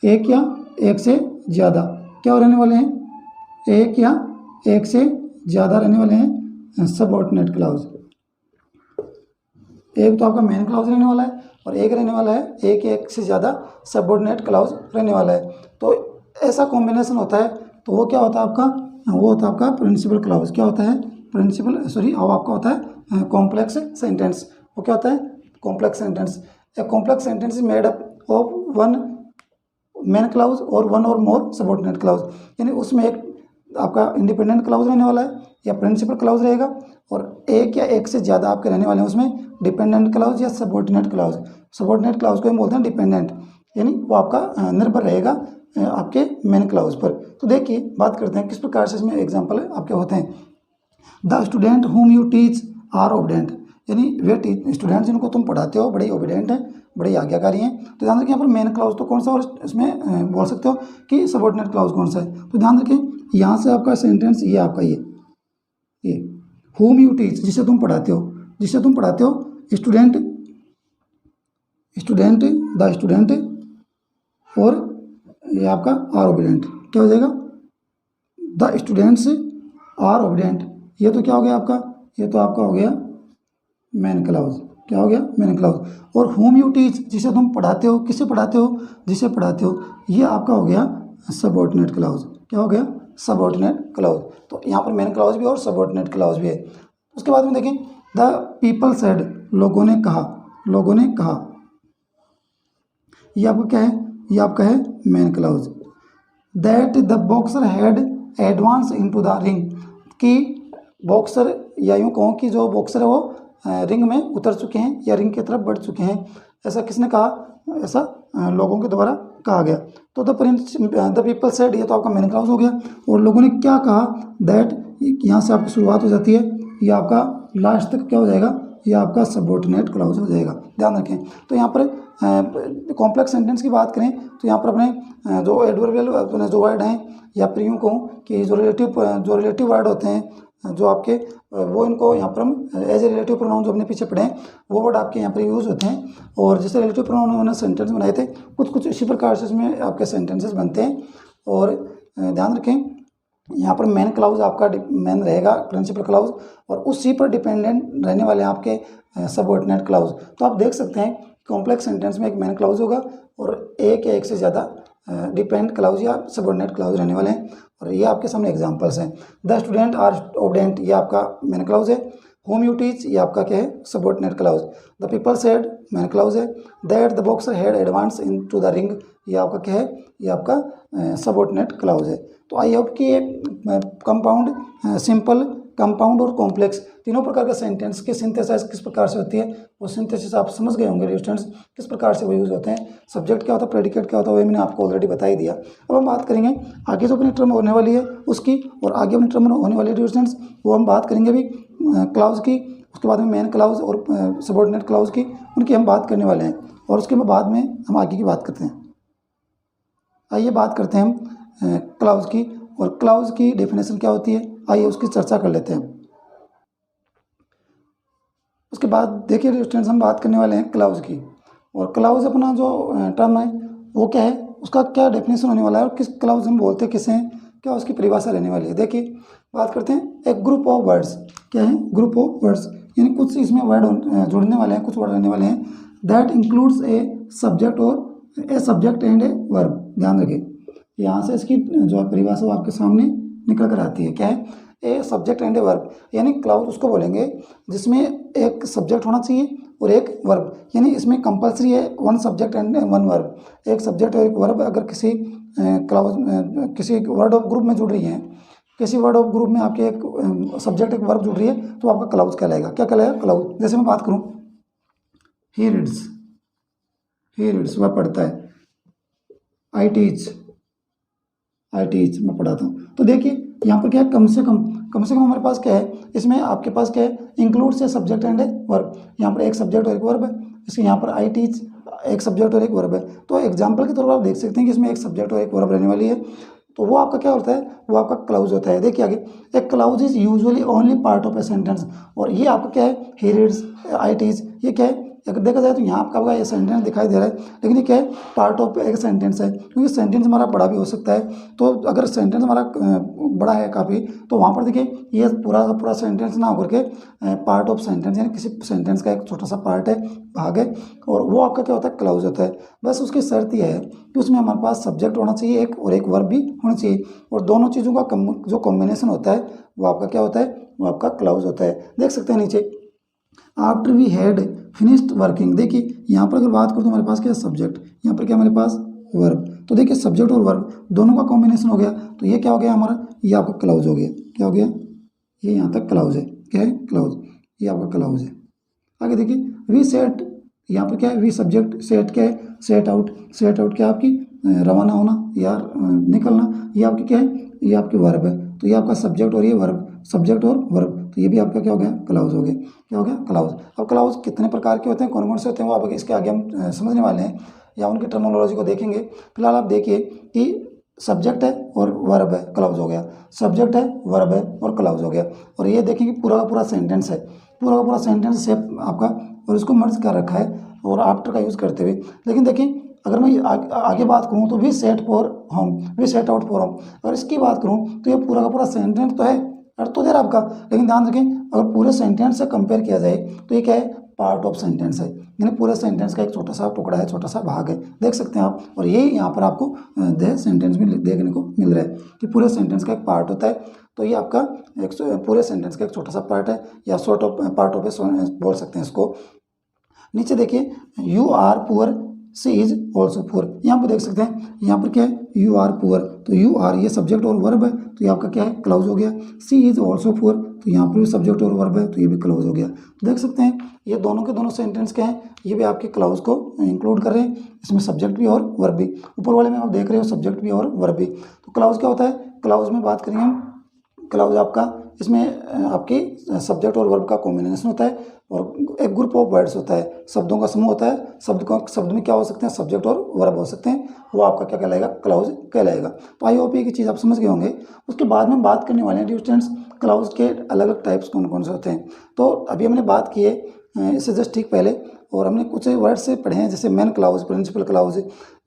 एक या एक से ज़्यादा क्या रहने वाले हैं, एक या एक से ज़्यादा रहने वाले हैं सबऑर्डिनेट क्लाउज। एक तो आपका मेन क्लाउज रहने वाला है और एक रहने वाला है एक या एक से ज़्यादा सबऑर्डिनेट क्लाउज रहने वाला है। तो ऐसा कॉम्बिनेशन होता है, तो वो क्या होता है आपका, वो होता है आपका प्रिंसिपल क्लाउज। क्या होता है, अब आपका होता है कॉम्प्लेक्स सेंटेंस। वो क्या होता है? Complex sentence. A complex sentence is made up of one main clause और वन और मोर सबऑर्डिनेट क्लाउज, यानी उसमें एक आपका इंडिपेंडेंट क्लाउज रहने वाला है या प्रिंसिपल क्लाउज रहेगा, और एक या एक से ज़्यादा आपके रहने वाले हैं उसमें डिपेंडेंट क्लाउज या सबऑर्डिनेट क्लाउज। सबऑर्डिनेट क्लाउज को हम बोलते हैं डिपेंडेंट, यानी वो आपका निर्भर रहेगा आपके मेन क्लाउज पर। तो देखिए बात करते हैं किस प्रकार से इसमें एग्जाम्पल आपके होते हैं। The student whom you teach are obedient, यानी वे स्टूडेंट जिनको तुम पढ़ाते हो बड़े ओबीडेंट हैं, बड़े आज्ञाकारी हैं। तो ध्यान रखिए यहाँ पर मेन क्लाउज तो कौन सा, और इसमें बोल सकते हो कि सबऑर्डिनेट क्लाउज कौन सा है। तो ध्यान रखिए यहाँ से आपका सेंटेंस ये आपका ये हुम यू टीच, जिसे तुम पढ़ाते हो, स्टूडेंट द स्टूडेंट, और ये आपका आर ओबीडेंट, क्या हो जाएगा? The students are obedient. ये तो क्या हो गया आपका? ये तो आपका हो गया मेन क्लाउज। क्या हो गया? Main clause. और होम यू टीच, जिसे तुम पढ़ाते हो, किसे पढ़ाते हो? जिसे पढ़ाते हो, ये आपका हो गया सबऑर्डिनेट क्लाउज। क्या हो गया? Subordinate clause. तो यहाँ पर मेन क्लाउज भी और सबऑर्डिनेट क्लाउज भी है। उसके बाद में देखें द पीपल सेड, लोगों ने कहा, ये आपका क्या है? ये आपका है main clause. That the boxer had advance into the ring, कि बॉक्सर, या यूँ कहूँ कि जो बॉक्सर है वो रिंग में उतर चुके हैं या रिंग की तरफ बढ़ चुके हैं। ऐसा किसने कहा? ऐसा लोगों के द्वारा कहा गया। तो द पीपल सेड, ये तो आपका मेन क्लाउज हो गया। और लोगों ने क्या कहा? दैट, यहाँ से आपकी शुरुआत हो जाती है, ये आपका लास्ट तक क्या हो जाएगा? ये आपका सबऑर्डिनेट क्लाउज हो जाएगा। ध्यान रखें। तो यहाँ पर कॉम्प्लेक्स सेंटेंस की बात करें तो यहाँ पर अपने जो एडवर्बियल अपने जो वर्ड हैं, या फिर यूँ कहूँ कि जो रिलेटिव वर्ड होते हैं जो आपके, वो इनको यहाँ पर हम एज ए रिलेटिव प्रोनाउन जो अपने पीछे पढ़े हैं वो वर्ड आपके यहाँ पर यूज़ होते हैं। और जैसे रिलेटिव प्रोनाउन उन्होंने सेंटेंस बनाए थे, कुछ इसी प्रकार से इसमें आपके सेंटेंसेस बनते हैं। और ध्यान रखें यहाँ पर मेन क्लाउज आपका मेन रहेगा, प्रिंसिपल क्लाउज, और उसी पर डिपेंडेंट रहने वाले आपके सबऑर्डिनेट क्लाउज। तो आप देख सकते हैं कॉम्प्लेक्स सेंटेंस में एक मेन क्लाउज होगा और एक या एक से ज़्यादा डिपेंडेंट क्लाउज या सबऑर्डिनेट क्लाउज रहने वाले हैं। और ये आपके सामने एग्जांपल्स हैं। द स्टूडेंट आर ओबीडेंट, ये आपका मेन क्लाउज है। होम यू टीच, ये आपका क्या है? Subordinate clause. The people said, main clause है। That the boxer had advance into the ring, ये आपका क्या है? ये आपका सबऑर्डिनेट क्लाउज है। तो आई होप कि ये कंपाउंड, सिंपल, कंपाउंड और कॉम्प्लेक्स तीनों प्रकार के सेंटेंस की सिंथेसाइज किस प्रकार से होती है, वो सिंथेसिस आप समझ गए होंगे स्टूडेंट्स, किस प्रकार से वो यूज़ होते हैं। सब्जेक्ट क्या होता है, प्रेडिकेट क्या होता है, वो मैंने आपको ऑलरेडी बता ही दिया। अब हम बात करेंगे आगे जो अपनी टर्म होने वाली है उसकी, और आगे अपनी टर्म होने वाली है स्टूडेंट्स, वो हम बात करेंगे भी क्लाउज की, उसके बाद में मेन क्लाउज और सबऑर्डिनेट क्लाउज की, उनकी हम बात करने वाले हैं। और उसके बाद में हम आगे की बात करते हैं। आइए बात करते हैं हम क्लाउज की, और क्लाउज की डेफिनेशन क्या होती है, आइए उसकी चर्चा कर लेते हैं। उसके बाद देखिए स्टूडेंट्स, हम बात करने वाले हैं क्लाउज की। और क्लाउज अपना जो टर्म है वो क्या है, उसका क्या डेफिनेशन होने वाला है, और किस क्लाउज हम बोलते हैं किसे हैं, क्या उसकी परिभाषा रहने वाली है। देखिए बात करते हैं एक ग्रुप ऑफ वर्ड्स, क्या है? ग्रुप ऑफ वर्ड्स, यानी कुछ इसमें वर्ड जुड़ने वाले हैं, कुछ वर्ड रहने वाले हैं। दैट इंक्लूड्स ए सब्जेक्ट और ए सब्जेक्ट एंड ए वर्ब। ध्यान रखिए यहाँ से इसकी जो परिभाषा वो आपके सामने निकल कर आती है। क्या है? ए सब्जेक्ट एंड ए वर्ब, यानी क्लाउज उसको बोलेंगे जिसमें एक सब्जेक्ट होना चाहिए और एक वर्ब, यानी इसमें कंपलसरी है one subject and one verb. एक सब्जेक्ट और एक वर्ब अगर किसी क्लाउज किसी वर्ड ऑफ ग्रुप में जुड़ रही है, किसी वर्ड ऑफ ग्रुप में आपके एक सब्जेक्ट एक वर्ब जुड़ रही है, तो आपका क्लाउज कहलाएगा। क्या कहलाएगा? क्लाउज। जैसे मैं बात करूँ, ही रीड्स वह पढ़ता है। आई टीच मैं पढ़ाता हूँ। तो देखिए यहाँ पर क्या है, कम से कम हमारे पास क्या है, इसमें आपके पास क्या है, इंक्लूड से सब्जेक्ट एंड ए वर्ब। यहाँ पर एक सब्जेक्ट और एक वर्ब है, इसलिए यहाँ पर आई टीच एक सब्जेक्ट और एक वर्ब है। तो एग्जाम्पल के तौर पर आप देख सकते हैं कि इसमें एक सब्जेक्ट और एक वर्ब रहने वाली है, तो वो आपका क्या होता है, वो आपका क्लाउज होता है। देखिए आगे, a clause is usually only part of a sentence. और ये आपका क्या है, ही रीड्स, आई टीच, ये क्या है, अगर देखा जाए तो यहाँ आपका ये सेंटेंस दिखाई दे रहा है, लेकिन ये क्या है, पार्ट ऑफ एक सेंटेंस है, क्योंकि सेंटेंस हमारा बड़ा भी हो सकता है। तो अगर सेंटेंस हमारा बड़ा है काफ़ी, तो वहाँ पर देखिए ये पूरा का पूरा सेंटेंस ना होकर के पार्ट ऑफ सेंटेंस, यानी किसी सेंटेंस का एक छोटा सा पार्ट है, भाग है, और वो आपका क्या होता है, क्लाउज होता है। बस उसकी शर्त यह है कि उसमें हमारे पास सब्जेक्ट होना चाहिए एक, और एक वर्ब भी होना चाहिए, और दोनों चीज़ों का जो कॉम्बिनेशन होता है वो आपका क्या होता है, वो आपका क्लाउज होता है। देख सकते हैं नीचे, after we had finished working. देखिए यहाँ पर अगर बात करूँ तो हमारे पास क्या है, सब्जेक्ट, यहाँ पर क्या हमारे पास वर्ब। तो देखिए सब्जेक्ट और वर्ब दोनों का कॉम्बिनेशन हो गया, तो ये क्या हो गया हमारा, ये आपका क्लाउज हो गया। क्या हो गया, ये यहाँ तक क्लाउज है। क्या है, क्लाउज, ये आपका क्लाउज है। आगे देखिए, वी सेट, यहाँ पर क्या है, वी सब्जेक्ट, सेट क्या है, सेट आउट। सेट आउट क्या आपकी रवाना होना या निकलना, ये आपकी क्या है, ये आपकी वर्ब है। तो ये आपका सब्जेक्ट और ये वर्ब, सब्जेक्ट और वर्ब, तो ये भी आपका क्या हो गया, क्लाउज हो गया। क्या हो गया, क्लाउज। अब क्लाउज कितने प्रकार के होते हैं, कौन कौन से होते हैं, वो आप इसके आगे हम समझने वाले हैं या उनकी टर्मिनोलॉजी को देखेंगे। फिलहाल आप देखिए कि सब्जेक्ट है और वर्ब है, क्लाउज हो गया। सब्जेक्ट है, वर्ब है और क्लाउज हो गया। और ये देखेंगे पूरा का पूरा सेंटेंस है, पूरा का पूरा सेंटेंस है आपका, और इसको मर्ज कर रखा है और आफ्टर का यूज़ करते हुए। लेकिन देखिए अगर मैं आगे बात करूँ तो we set for home, we set out for home. अगर इसकी बात करूँ तो ये पूरा का पूरा सेंटेंस तो है, अर्थ तो दे रहा आपका, लेकिन ध्यान रखें अगर पूरे सेंटेंस से कंपेयर किया जाए तो ये क्या है, पार्ट ऑफ सेंटेंस है, यानी पूरे सेंटेंस का एक छोटा सा टुकड़ा है, छोटा सा भाग है। देख सकते हैं आप, और ये यहाँ पर आपको सेंटेंस में देखने को मिल रहा है कि पूरे सेंटेंस का एक पार्ट होता है। तो ये आपका एक पूरे सेंटेंस का एक छोटा सा पार्ट है, या sort of part of a बोल सकते हैं इसको। नीचे देखिए, you are poor, she is also poor. यहाँ पर देख सकते हैं, यहाँ पर क्या है, यू आर पुअर, तो यू आर ये सब्जेक्ट और वर्ब है, तो ये आपका क्या है, क्लाउज हो गया। सी इज ऑल्सो पुअर, तो यहाँ पर भी सब्जेक्ट और वर्ब है, तो ये भी क्लाउज हो गया। तो देख सकते हैं ये दोनों के दोनों सेंटेंस क्या हैं, ये भी आपके क्लाउज को इंक्लूड कर रहे हैं, इसमें सब्जेक्ट भी और वर्ब भी। ऊपर वाले में आप देख रहे हो सब्जेक्ट भी और वर्ब भी। तो क्लाउज क्या होता है, क्लाउज में बात करेंगे हम, क्लाउज आपका इसमें आपकी सब्जेक्ट और वर्ब का कॉम्बिनेशन होता है, और एक ग्रुप ऑफ वर्ड्स होता है, शब्दों का समूह होता है। शब्द में क्या हो सकते हैं, सब्जेक्ट और वर्ब हो सकते हैं, वो आपका क्या कहलाएगा, क्लाउज कहलाएगा। तो आई होप ये की चीज़ आप समझ गए होंगे। उसके बाद में बात करने वाले हैं डियर स्टूडेंट्स, क्लाउज के अलग अलग टाइप्स कौन कौन से होते हैं। तो अभी हमने बात की है इससे जस्ट ठीक पहले, और हमने कुछ वर्ड से पढ़े हैं, जैसे main clause, principal clause,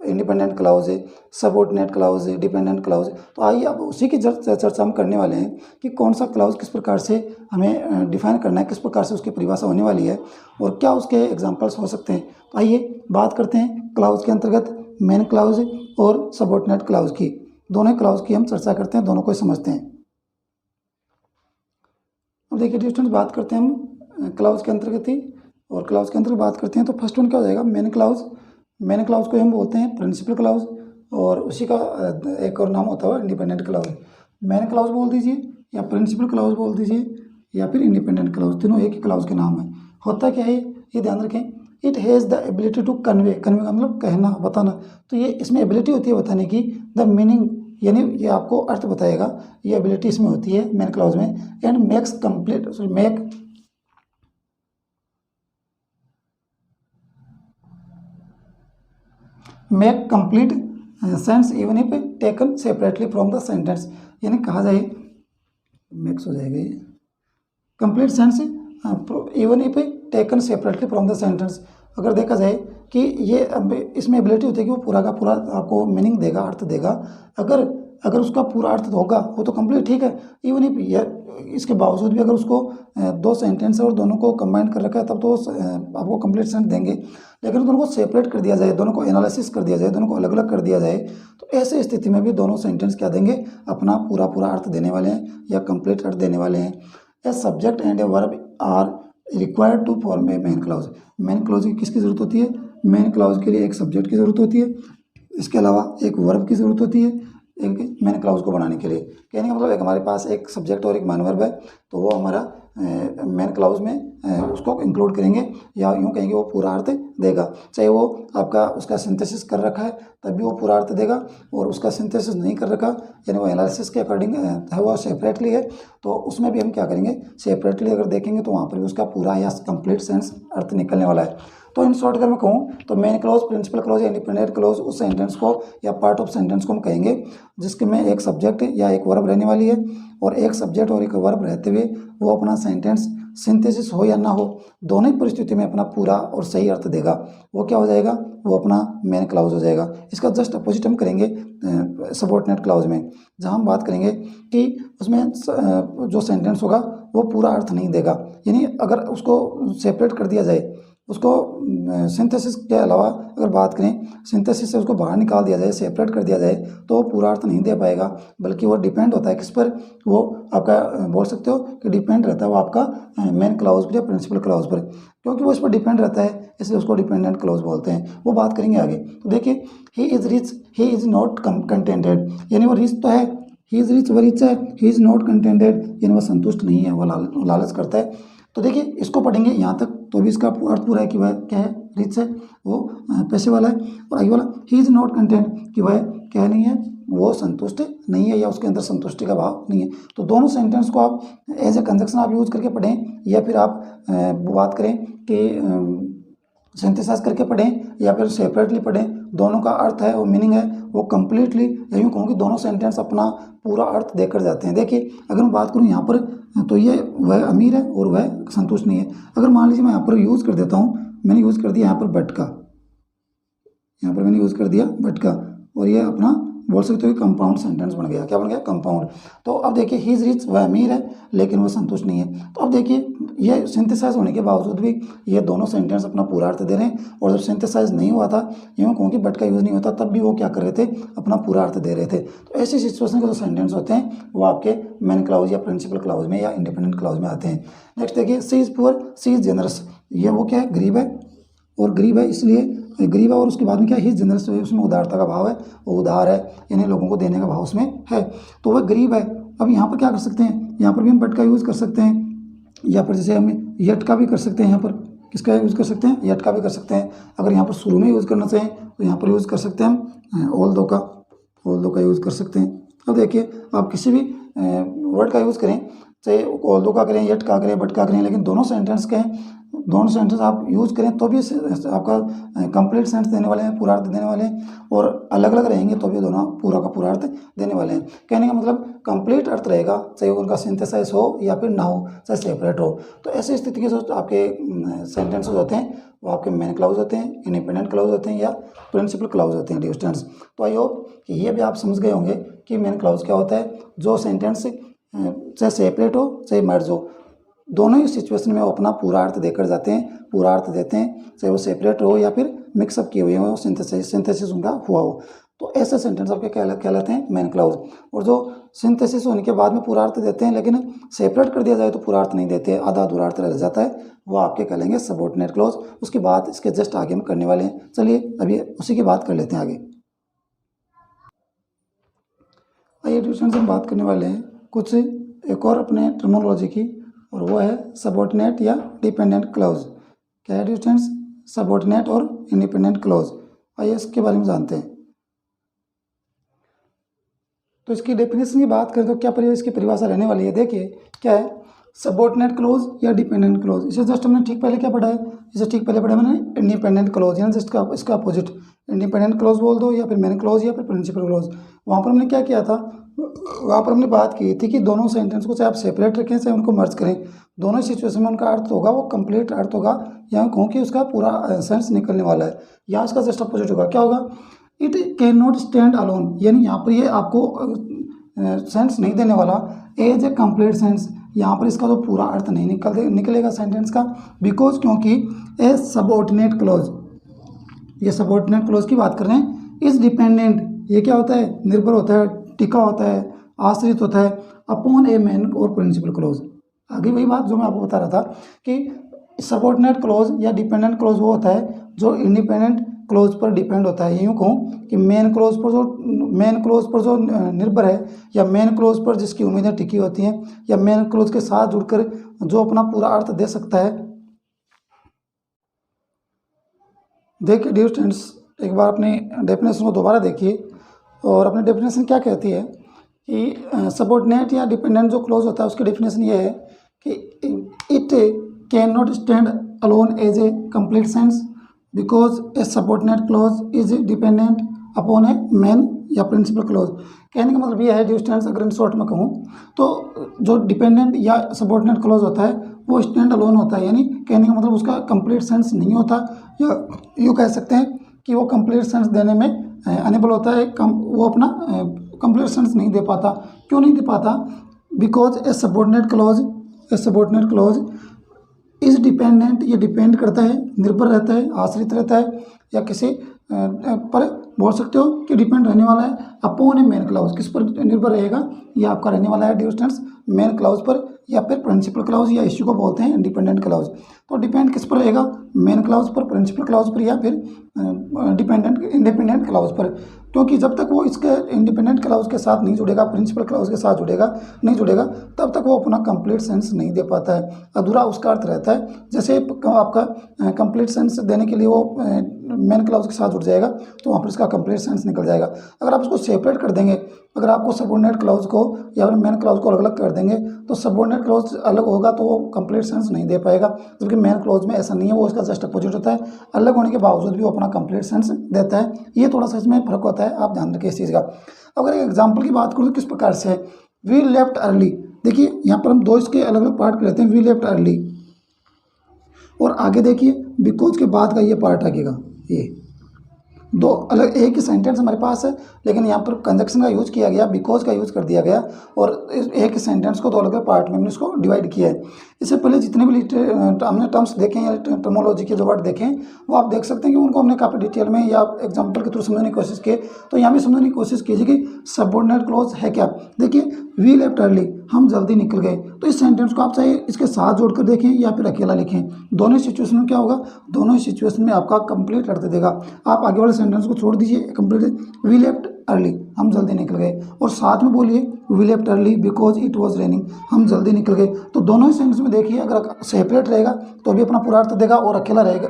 independent clause है, सबऑर्डिनेट क्लाउज है, डिपेंडेंट क्लाउज है। तो आइए अब उसी की चर्चा हम करने वाले हैं कि कौन सा क्लाउज किस प्रकार से हमें डिफाइन करना है, किस प्रकार से उसकी परिभाषा होने वाली है, और क्या उसके एग्जाम्पल्स हो सकते हैं। तो आइए बात करते हैं क्लाउज के अंतर्गत मेन क्लाउज और सबऑर्डिनेट क्लाउज की। दोनों क्लाउज की हम चर्चा करते हैं, दोनों को समझते हैं। अब देखिए स्टूडेंट्स, बात करते हैं हम क्लाउज के अंतर्गत ही, और क्लाउज के अंतर्गत बात करते हैं। तो फर्स्ट वन क्या हो जाएगा, मेन क्लाउज। मेन क्लाउज को हम बोलते हैं प्रिंसिपल क्लाउज, और उसी का एक और नाम होता है इंडिपेंडेंट क्लाउज। मेन क्लाउज बोल दीजिए, या प्रिंसिपल क्लाउज बोल दीजिए, या फिर इंडिपेंडेंट क्लाउज, तीनों एक ही क्लाउज के नाम है। होता क्या है, ये ध्यान रखें, it has the ability to convey, convey का मतलब कहना, बताना। तो ये इसमें एबिलिटी होती है बताने की, द मीनिंग, यानी ये आपको अर्थ बताएगा, ये एबिलिटी इसमें होती है मेन क्लाउज में। And makes complete, make complete sense even if taken separately from the sentence. यानी कहा जाए, मिक्स हो जाएगा ये, complete sense even if taken separately from the sentence. अगर देखा जाए कि ये इसमें एबिलिटी होती है कि वो पूरा का पूरा आपको मीनिंग देगा, अर्थ देगा। अगर उसका पूरा अर्थ होगा वो तो कंप्लीट ठीक है, इवन इफ इसके बावजूद भी अगर उसको दो सेंटेंस है और दोनों को कंबाइन कर रखा है तब तो आपको कंप्लीट सेंस देंगे। लेकिन दोनों को सेपरेट कर दिया जाए, दोनों को एनालिसिस कर दिया जाए, दोनों को अलग अलग कर दिया जाए, तो ऐसे स्थिति में भी दोनों सेंटेंस क्या देंगे, अपना पूरा पूरा अर्थ देने वाले हैं या कंप्लीट अर्थ देने वाले हैं। A subject and a verb are required to form a main clause. Main clause की किसकी ज़रूरत होती है, मेन क्लाउज के लिए एक सब्जेक्ट की ज़रूरत होती है, इसके अलावा एक वर्ब की ज़रूरत होती है एक मेन क्लाउज को बनाने के लिए। कहने का मतलब एक हमारे पास एक सब्जेक्ट और एक मेन वर्ब है, तो वो हमारा मेन क्लाउज में उसको इंक्लूड करेंगे, या यूँ कहेंगे वो पूरा अर्थ देगा। चाहे वो आपका उसका सिंथेसिस कर रखा है तब भी वो पूरा अर्थ देगा, और उसका सिंथेसिस नहीं कर रखा यानी वो एनालिसिस के अकॉर्डिंग है, वो सेपरेटली है, तो उसमें भी हम क्या करेंगे, सेपरेटली अगर देखेंगे तो वहाँ पर भी उसका पूरा या कंप्लीट सेंस अर्थ निकलने वाला है। तो इन शॉर्ट अगर मैं कहूँ तो मेन क्लॉज, प्रिंसिपल क्लॉज या इंडिपेंडेंट क्लॉज उस सेंटेंस को या पार्ट ऑफ सेंटेंस को हम कहेंगे जिसके में एक सब्जेक्ट या एक वर्ब रहने वाली है, और एक सब्जेक्ट और एक वर्ब रहते हुए वो अपना सेंटेंस सिंथेसिस हो या ना हो, दोनों ही परिस्थिति में अपना पूरा और सही अर्थ देगा। वो क्या हो जाएगा, वो अपना मेन क्लाउज हो जाएगा। इसका जस्ट अपोजिट हम करेंगे सबऑर्डिनेट क्लाउज में, जहाँ हम बात करेंगे कि उसमें जो सेंटेंस होगा वो पूरा अर्थ नहीं देगा, यानी अगर उसको सेपरेट कर दिया जाए उसको सिंथेसिस के अलावा अगर बात करें, सिंथेसिस से उसको बाहर निकाल दिया जाए, सेपरेट कर दिया जाए, तो वो पूरा अर्थ नहीं दे पाएगा, बल्कि वो डिपेंड होता है किस पर, वो आपका बोल सकते हो कि डिपेंड रहता है वो आपका मेन क्लॉज पर या प्रिंसिपल क्लॉज पर। क्योंकि वो इस पर डिपेंड रहता है इसलिए उसको डिपेंडेंट क्लॉज बोलते हैं। वो बात करेंगे आगे। तो देखिए, he is rich, he is not contented, यानी वो रिच तो है, ही इज़ रिच, वो रिच है, ही इज़ नॉट कंटेंटेड यानी वो संतुष्ट नहीं है, वो लालच करता है। तो देखिए, इसको पढ़ेंगे यहाँ तक तो भी इसका अर्थ पूरा है कि वह क्या है, रिच है, वो पैसे वाला है। और आगे वाला ही इज़ नॉट कंटेंट कि वह क्या नहीं है, वो संतुष्ट नहीं है या उसके अंदर संतुष्टि का भाव नहीं है। तो दोनों सेंटेंस को आप एज ए कंजक्शन आप यूज़ करके पढ़ें, या फिर आप बात करें कि सिंथेसाइज करके पढ़ें या फिर सेपरेटली पढ़ें, दोनों का अर्थ है, वो मीनिंग है, वो कम्प्लीटली, या यूँ कहूँ कि दोनों सेंटेंस अपना पूरा अर्थ देकर जाते हैं। देखिए, अगर मैं बात करूँ यहाँ पर, तो ये वह अमीर है और वह संतुष्ट नहीं है। अगर मान लीजिए मैं यहाँ पर यूज़ कर देता हूँ, मैंने यूज़ कर दिया यहाँ पर बट का, यहाँ पर मैंने यूज़ कर दिया बट का, और ये अपना बोल सकते हो कि कंपाउंड सेंटेंस बन गया। क्या बन गया, कंपाउंड। तो अब देखिए, ही इज़ रिच, वह अमीर है लेकिन वह संतुष्ट नहीं है। तो अब देखिए, ये सिंथेसाइज होने के बावजूद भी ये दोनों सेंटेंस अपना पूरा अर्थ दे रहे हैं, और जब सिंथेसाइज नहीं हुआ था, यूँ कहूँ कि बट का यूज़ नहीं होता, तब भी वो क्या कर रहे थे, अपना पूरा अर्थ दे रहे थे। तो ऐसी सिचुएशन के जो सेंटेंस होते हैं वो आपके मेन क्लाउज या प्रिंसिपल क्लाउज में या इंडिपेंडेंट क्लाउज में आते हैं। नेक्स्ट देखिए, she is poor, she is generous, ये वो क्या है, गरीब है, और गरीब है इसलिए गरीब है, और उसके बाद में क्या, ही जनरस, उसमें उदारता का भाव है, वो उदार है, यानी लोगों को देने का भाव उसमें है, तो वह गरीब है। अब यहाँ पर क्या कर सकते हैं, यहाँ पर भी हम बट का यूज़ कर सकते हैं, या फिर जैसे हम यट का भी कर सकते हैं, यहाँ पर किसका यूज़ कर सकते हैं, यट का भी कर सकते हैं। अगर यहाँ पर शुरू में यूज़ करना चाहें तो यहाँ पर यूज़ कर सकते हैं हम ऑल दो का यूज़ कर सकते हैं। अब देखिए, आप किसी भी वर्ड का यूज़ करें, चाहे ऑल दो का करें, यट का करें, बट का करें, लेकिन दोनों सेंटेंस के दोनों सेंटेंस आप यूज़ करें तो भी आपका कंप्लीट सेंटेंस देने वाले हैं, पूरा अर्थ देने वाले हैं, और अलग अलग रहेंगे तो भी दोनों पूरा का पूरा अर्थ देने वाले हैं। कहने का मतलब कंप्लीट अर्थ रहेगा, चाहे उनका सिंथेसाइज हो या फिर ना हो, चाहे सेपरेट हो। तो ऐसी स्थिति के जो आपके सेंटेंसेस होते हैं वो आपके मेन क्लाउज होते हैं, इंडिपेंडेंट क्लाउज होते हैं, या प्रिंसिपल क्लाउज होते हैं, डियर स्टूडेंट्स। तो आई होप कि ये भी आप समझ गए होंगे कि मेन क्लाउज क्या होता है। जो सेंटेंस चाहे सेपरेट हो चाहे मर्ज हो, दोनों ही सिचुएशन में वो अपना पूरा अर्थ देकर जाते हैं, पूरा अर्थ देते हैं, चाहे वो सेपरेट हो या फिर मिक्सअप किए हुए हो, सिंथेसिस उनका हुआ हो। तो ऐसे सेंटेंस आपके कहलाते हैं मेन क्लाउज। और जो सिंथेसिस होने के बाद में पूरा अर्थ देते हैं लेकिन सेपरेट कर दिया जाए तो पूरा अर्थ नहीं देते, आधा अधूरा अर्थ रह जाता है, वो आपके कहलेंगे सबऑर्डिनेट क्लॉज। उसकी बात इसके जस्ट आगे हम करने वाले हैं। चलिए अभी उसी की बात कर लेते हैं आगे। आइए ट्यूशन से हम बात करने वाले हैं कुछ एक और अपने टर्मिनोलॉजी की, और वो है सबऑर्डिनेट या डिपेंडेंट क्लॉज। क्या है डिफरेंस, सबऑर्डिनेट और इंडिपेंडेंट क्लॉज। आइए इसके बारे में जानते हैं। तो इसकी डेफिनेशन की बात करें तो क्या इसकी परिभाषा रहने वाली है। देखिए क्या है, सबऑर्डिनेट क्लॉज या डिपेंडेंट क्लॉज। इसे जस्ट हमने ठीक पहले क्या पढ़ा है, इसे ठीक पहले पढ़ा मैंने इंडिपेंडेंट क्लॉज, यानी जस्ट इसका अपोजिट इंडिपेंडेंट क्लॉज बोल दो, या फिर मेन क्लॉज या फिर प्रिंसिपल क्लॉज। वहाँ पर हमने क्या किया था, वहाँ पर हमने बात की थी कि दोनों सेंटेंस को चाहे आप सेपरेट रखें चाहे उनको मर्ज करें, दोनों सिचुएशन में उनका अर्थ होगा वो कंप्लीट अर्थ होगा, या कहूँ कि उसका पूरा सेंस निकलने वाला है। यहाँ उसका जस्ट अपोजिट होगा, क्या होगा, it can not stand alone, यानी यहाँ पर ये आपको सेंस नहीं देने वाला एज ए कंप्लीट सेंस। यहाँ पर इसका तो पूरा अर्थ नहीं निकलेगा सेंटेंस का, बिकॉज क्योंकि ए सबऑर्डिनेट क्लॉज, ये सबऑर्डिनेट क्लॉज की बात कर रहे हैं, इज डिपेंडेंट, ये क्या होता है, निर्भर होता है, टिका होता है, आश्रित होता है अपॉन ए मेन और प्रिंसिपल क्लॉज। आगे वही बात जो मैं आपको बता रहा था कि सबऑर्डिनेट क्लॉज या डिपेंडेंट क्लॉज वो होता है जो इंडिपेंडेंट क्लोज पर डिपेंड होता है। यूँ कहूँ कि मेन क्लोज पर जो निर्भर है, या मेन क्लोज पर जिसकी उम्मीदें टिकी होती हैं, या मेन क्लोज के साथ जुड़कर जो अपना पूरा अर्थ दे सकता है। देखिए डियर स्टूडेंट्स, एक बार अपनी डेफिनेशन को दोबारा देखिए, और अपनी डेफिनेशन क्या कहती है कि सबऑर्डिनेट या डिपेंडेंट जो क्लोज होता है उसकी डेफिनेशन ये है कि it can not stand alone as a complete sense because a subordinate clause is dependent upon a main या प्रिंसिपल क्लॉज। कहने का मतलब ये है डियर स्टूडेंट्स, अगर इन शॉर्ट में कहूँ तो जो डिपेंडेंट या सबऑर्डिनेट क्लॉज होता है वो स्टैंड अलोन होता है, यानी कहने का मतलब उसका कंप्लीट सेंस नहीं होता, या यूँ कह सकते हैं कि वो कंप्लीट सेंस देने में अनेबल होता है, वो अपना कंप्लीट सेंस नहीं दे पाता। क्यों नहीं दे पाता, because a subordinate clause is dependent, ये डिपेंड करता है, निर्भर रहता है, आश्रित रहता है, या किसी पर बोल सकते हो कि डिपेंड रहने वाला है अपॉन ए मेन क्लाउज। किस पर निर्भर रहेगा, ये आपका रहने वाला है डियर स्टूडेंट्स, मेन क्लाउज पर या फिर प्रिंसिपल क्लाउज, या इसी को बोलते हैं इंडिपेंडेंट क्लाउज। तो डिपेंड किस पर रहेगा, मेन क्लाउज पर, प्रिंसिपल क्लाउज पर, या फिर इंडिपेंडेंट क्लाउज पर। क्योंकि जब तक वो इसके इंडिपेंडेंट क्लाउज के साथ नहीं जुड़ेगा, प्रिंसिपल क्लाउज के साथ नहीं जुड़ेगा, तब तक वो अपना कंप्लीट सेंस नहीं दे पाता है, अधूरा उसका अर्थ रहता है। जैसे आपका कंप्लीट सेंस देने के लिए वो मेन क्लाउज के साथ जुड़ जाएगा, तो वहाँ पर इसका कंप्लीट सेंस निकल जाएगा। अगर आप उसको सेपरेट कर देंगे, अगर आपको सबऑर्डिनेट क्लाउज को या फिर मेन क्लाउज को अलग अलग कर देंगे, तो सबऑर्डिनेट क्लाउज अलग होगा तो वो कंप्लीट सेंस नहीं दे पाएगा, जबकि मेन क्लाउज में ऐसा नहीं है, वो इसका जस्ट अपोजिट होता है। अलग होने के बावजूद भी वो अपना कंप्लीट सेंस देता है। ये थोड़ा सा इसमें फर्क होता है, आप ध्यान रखें इस चीज़ का। अगर एक एग्जाम्पल की बात करूँ तो किस प्रकार से है, वी लेफ्ट अर्ली। देखिए यहाँ पर हम दो इसके अलग अलग पार्ट कर लेते हैं, वी लेफ्ट अर्ली, और आगे देखिए बिकॉज के बाद का ये पार्ट आएगा। ये दो अलग एक ही सेंटेंस हमारे पास है, लेकिन यहाँ पर कंजक्शन का यूज़ किया गया, बिकॉज का यूज़ कर दिया गया, और एक ही सेंटेंस को दो अलग अलग पार्ट में हमने इसको डिवाइड किया है। इससे पहले जितने भी हमने टर्म्स देखे या टर्मोलॉजी के जो वर्ड देखें, वो आप देख सकते हैं कि उनको हमने काफ़ी डिटेल में या एग्जाम्पल के थ्रू समझने की कोशिश की। तो यहाँ भी समझने की कोशिश कीजिए कि सबऑर्डिनेट क्लॉज है क्या। देखिए वी लेफ्ट अर्ली, हम जल्दी निकल गए, तो इस सेंटेंस को आप चाहे इसके साथ जोड़कर देखें या फिर अकेला लिखें, दोनों सिचुएशन में क्या होगा, दोनों ही सिचुएशन में आपका कंप्लीट अर्थ देगा। आप आगे वाले सेंटेंस को छोड़ दीजिए, कंप्लीट वी लेफ्ट अर्ली, हम जल्दी निकल गए, और साथ में बोलिए we left early because it was raining, हम जल्दी निकल गए। तो दोनों ही सेंटेंस में देखिए, अगर सेपरेट रहेगा तो भी अपना पूरा अर्थ देगा, और अकेला रहेगा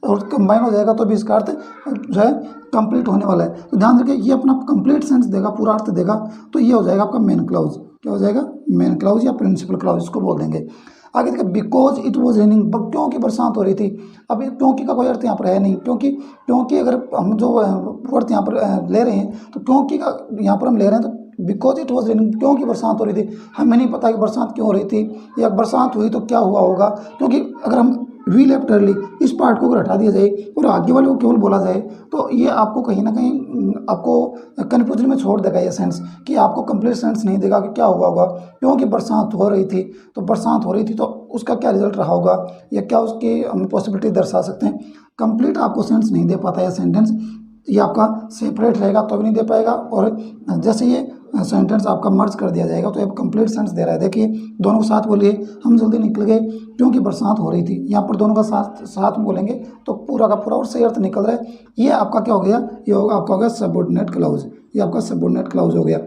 और कंबाइन हो जाएगा तो भी इसका अर्थ जो है कंप्लीट होने वाला है। तो ध्यान रखिए, ये अपना कंप्लीट सेंस देगा, पूरा अर्थ देगा, तो ये हो जाएगा आपका मेन क्लाउज। क्या हो जाएगा, मेन क्लाउज या प्रिंसिपल क्लाउज इसको बोल देंगे। आगे देखिए बिकॉज इट वॉज रेनिंग, क्योंकि बरसात हो रही थी। अब क्योंकि का कोई अर्थ यहाँ पर है नहीं, क्योंकि अगर हम जो अर्थ यहाँ पर ले रहे हैं, तो क्योंकि का यहाँ पर हम ले रहे हैं, तो बिकॉज इट वॉज रेनिंग, क्योंकि बरसात हो रही थी। हमें नहीं पता कि बरसात क्यों हो रही थी, या बरसात हुई तो क्या हुआ होगा, क्योंकि अगर हम वी लेफ्ट अर्ली इस पार्ट को अगर हटा दिया जाए और आगे वाले को केवल बोला जाए, तो ये आपको कहीं ना कहीं आपको कन्फ्यूजन में छोड़ देगा ये सेंस, कि आपको कंप्लीट सेंस नहीं देगा कि क्या हुआ होगा। क्योंकि बरसात हो रही थी, तो बरसात हो रही थी तो उसका क्या रिजल्ट रहा होगा, या क्या उसकी हम पॉसिबिलिटी दर्शा सकते हैं। कंप्लीट आपको सेंस नहीं दे पाता है सेंटेंस, ये आपका सेपरेट रहेगा तो भी नहीं दे पाएगा, और जैसे ये सेंटेंस आपका मर्ज कर दिया जाएगा तो ये कंप्लीट सेंस दे रहा है। देखिए दोनों को साथ बोलिए, हम जल्दी निकल गए क्योंकि बरसात हो रही थी। यहाँ पर दोनों का साथ में बोलेंगे तो पूरा का पूरा और सही अर्थ निकल रहा है। ये आपका क्या हो गया, ये होगा आपका हो गया सबऑर्डिनेट क्लाउज, ये आपका सबऑर्डिनेट क्लाउज हो गया।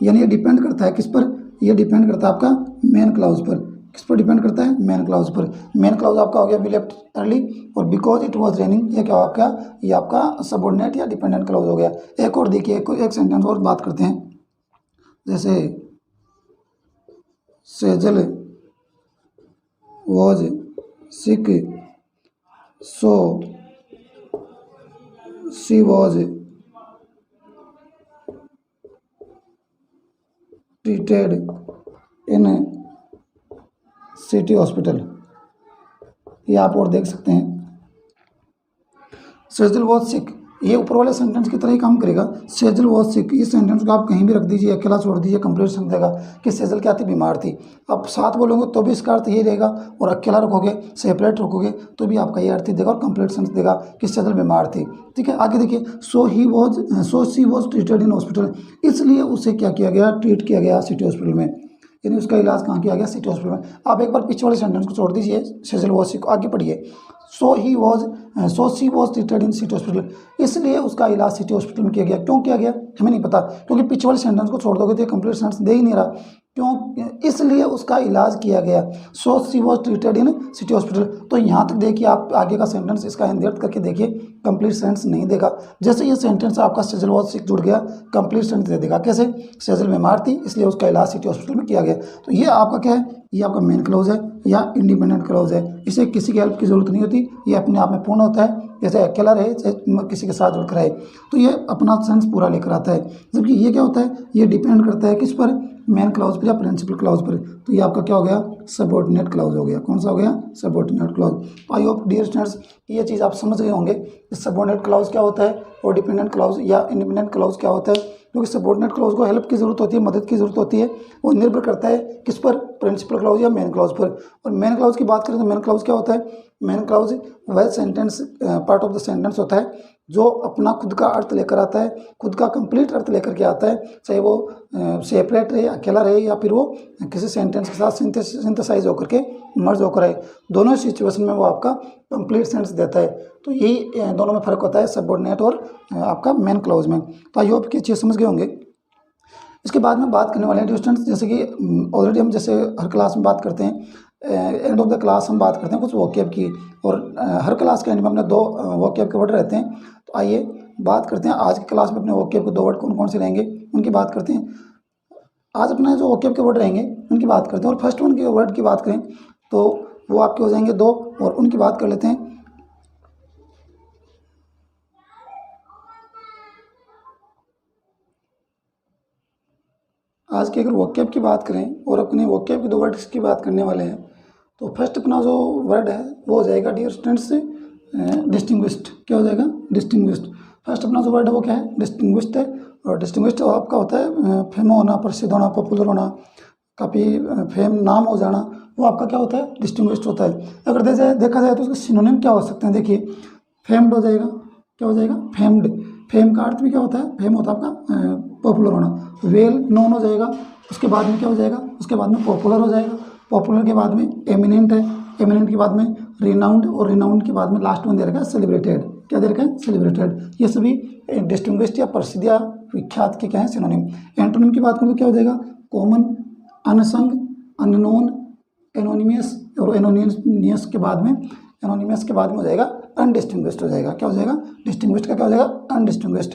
यानी ये डिपेंड करता है किस पर, ये डिपेंड करता है आपका मेन क्लाउज पर। किस पर डिपेंड करता है, मेन क्लाउज पर। मेन क्लाउज आपका हो गया वी लेफ्ट अर्ली, और बिकॉज इट वाज रेनिंग, ये क्या हो आपका, ये आपका सबऑर्डिनेट या डिपेंडेंट क्लाउज हो गया। एक और देखिए, एक सेंटेंस और बात करते हैं, जैसे Sejal was sick so she was treated in city hospital. ये आप और देख सकते हैं, सेजल वॉज सिक, ये ऊपर वाले सेंटेंस की तरह ही काम करेगा। सेजल वॉज सिक, इस सेंटेंस को आप कहीं भी रख दीजिए, अकेला छोड़ दीजिए, कंप्लीट सेंस देगा कि सेजल क्या थी, बीमार थी। आप साथ बोलोगे तो भी इसका अर्थ ये रहेगा, और अकेला रखोगे, सेपरेट रखोगे तो भी आपका ये अर्थ ही देगा, और कंप्लीट सेंस देगा कि सेजल बीमार थी। ठीक है, आगे देखिए, so she was treated in hospital, इसलिए उसे क्या किया गया, ट्रीट किया गया सिटी हॉस्पिटल में, यानी उसका इलाज कहाँ किया गया, सिटी हॉस्पिटल में। आप एक बार पीछे वाले सेंटेंस को छोड़ दीजिए, सेजल वॉज सिक, आगे पढ़िए, so she was treated in city hospital, इसलिए उसका इलाज सिटी हॉस्पिटल में किया गया। क्यों किया गया हमें नहीं पता, क्योंकि पीछे वाले सेंटेंस को छोड़ दोगे तो कंप्लीट सेंटेंस दे ही नहीं रहा। क्यों, इसलिए उसका इलाज किया गया, so she was treated in city hospital. तो यहाँ तक देखिए, आप आगे का सेंटेंस इसका हिंदर्थ करके देखिए, कंप्लीट सेंटेंस नहीं देगा। जैसे ये सेंटेंस आपका सेजल वॉज सिक जुड़ गया, कंप्लीट सेंटेंस दे देगा। कैसे, सेजल बीमार थी इसलिए उसका इलाज सिटी हॉस्पिटल में किया गया। तो ये आपका क्या है, ये आपका मेन क्लॉज है या इंडिपेंडेंट क्लॉज है। इसे किसी की हेल्प की जरूरत नहीं होती, ये अपने आप में पूर्ण होता है। जैसे अकेला रहे, चाहे किसी के साथ जुड़कर रहे, तो ये अपना सेंस पूरा लेकर आता है। जबकि ये क्या होता है, ये डिपेंड करता है किस पर, मेन क्लाउज पर या प्रिंसिपल क्लाउज पर। तो ये आपका क्या हो गया, सबऑर्डिनेट क्लाउज हो गया। कौन सा हो गया, subordinate clause. I hope dear students ये चीज़ आप समझ गए होंगे, सबऑर्डिनेट क्लाउज क्या होता है और डिपेंडेंट क्लाउज या इंडिपेंडेंट क्लाउज क्या होता है। क्योंकि सबऑर्डिनेट क्लॉज को हेल्प की ज़रूरत होती है, मदद की ज़रूरत होती है। वो निर्भर करता है किस पर, प्रिंसिपल क्लॉज या मेन क्लॉज पर। और मेन क्लॉज की बात करें तो मेन क्लॉज क्या होता है? मेन क्लॉज वह sentence part of the sentence होता है जो अपना खुद का अर्थ लेकर आता है, खुद का कंप्लीट अर्थ लेकर के आता है, चाहे वो सेपरेट रहे, अकेला रहे, या फिर वो किसी सेंटेंस के साथ सिंथेसाइज होकर के मर्ज होकर आए। दोनों सिचुएशन में वो आपका कंप्लीट सेंटेंस देता है। तो यही दोनों में फ़र्क होता है, सबऑर्डिनेट और आपका मेन क्लॉज में। तो आई होप कि चीज़ समझ गए होंगे। इसके बाद में बात करने वाले हैं स्टूडेंट्स, जैसे कि ऑलरेडी हम जैसे हर क्लास में बात करते हैं, एंड ऑफ द क्लास हम बात करते हैं कुछ वोकैब की, और हर क्लास के एंड में अपने 2 वोकैब के वर्ड रहते हैं। तो आइए बात करते हैं आज की क्लास में अपने वोकैब के 2 वर्ड कौन कौन से रहेंगे उनकी बात करते हैं। आज अपने जो वोकैब के वर्ड रहेंगे उनकी बात करते हैं, और फर्स्ट वन के वर्ड की बात करें तो वो आपके हो जाएंगे 2, और उनकी बात कर लेते हैं। आज की अगर वोकैब की बात करें और अपने वोकैब के 2 वर्ड्स की बात करने वाले हैं, तो फर्स्ट अपना जो वर्ड है वो हो जाएगा डियर स्टूडेंट्स डिस्टिंग्विश्ड। क्या हो जाएगा? डिस्टिंग्विश्ड। फर्स्ट अपना जो वर्ड है वो क्या है? डिस्टिंग्विश्ड है। और डिस्टिंग्विश्ड आपका होता है फेम होना, प्रसिद्ध होना, पॉपुलर होना, काफ़ी फेम नाम हो जाना, वो आपका क्या होता है? डिस्टिंग्विश्ड होता है। अगर देखा जाए तो उसके सिनोनिम क्या हो सकते हैं? देखिए, फेम्ड हो जाएगा। क्या हो जाएगा? फेम्ड। फेम का अर्थ भी क्या होता है? फेम होता है आपका पॉपुलर होना। वेल नोन हो जाएगा। उसके बाद में क्या हो जाएगा? उसके बाद में पॉपुलर हो जाएगा। पॉपुलर के बाद में एमिनेंट है। एमिनेंट के बाद में रिनाउंड, और रिनाउंड के बाद में लास्ट वन दे रखा है सेलिब्रेटेड। क्या दे रखा है? सेलिब्रेटेड। ये सभी डिस्टिंग्विश्ड या प्रसिद्ध या विख्यात के क्या है? सिनोनिम। एंटोनिम की बात करूँ तो क्या हो जाएगा? कॉमन, अनसंग, अननोन, एनोनिमियस, और एनोनिमियस के बाद में हो जाएगा अनडिस्टिंग्विश्ड हो जाएगा। क्या हो जाएगा? डिस्टिंग्विश्ड का क्या हो जाएगा? अनडिस्टिंग्विश्ड।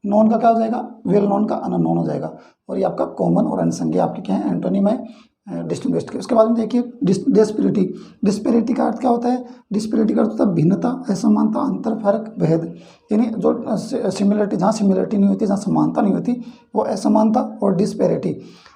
नोन का क्या हो जाएगा? वेल नोन का अननोन हो जाएगा। और ये आपका कॉमन और अनसंग आपके क्या है? एंटोनिम है डिस्टिंग्विश्ड के। उसके बाद में देखिए डिस्पेरिटी। डिस्पेरिटी का अर्थ क्या होता है? डिस्पेरिटी का अर्थ होता है भिन्नता, असमानता, अंतर, फर्क, भेद। यानी जो सिमिलरिटी, जहाँ सिमिलरिटी नहीं होती, जहाँ समानता नहीं होती, वो असमानता और डिस्पेरिटी।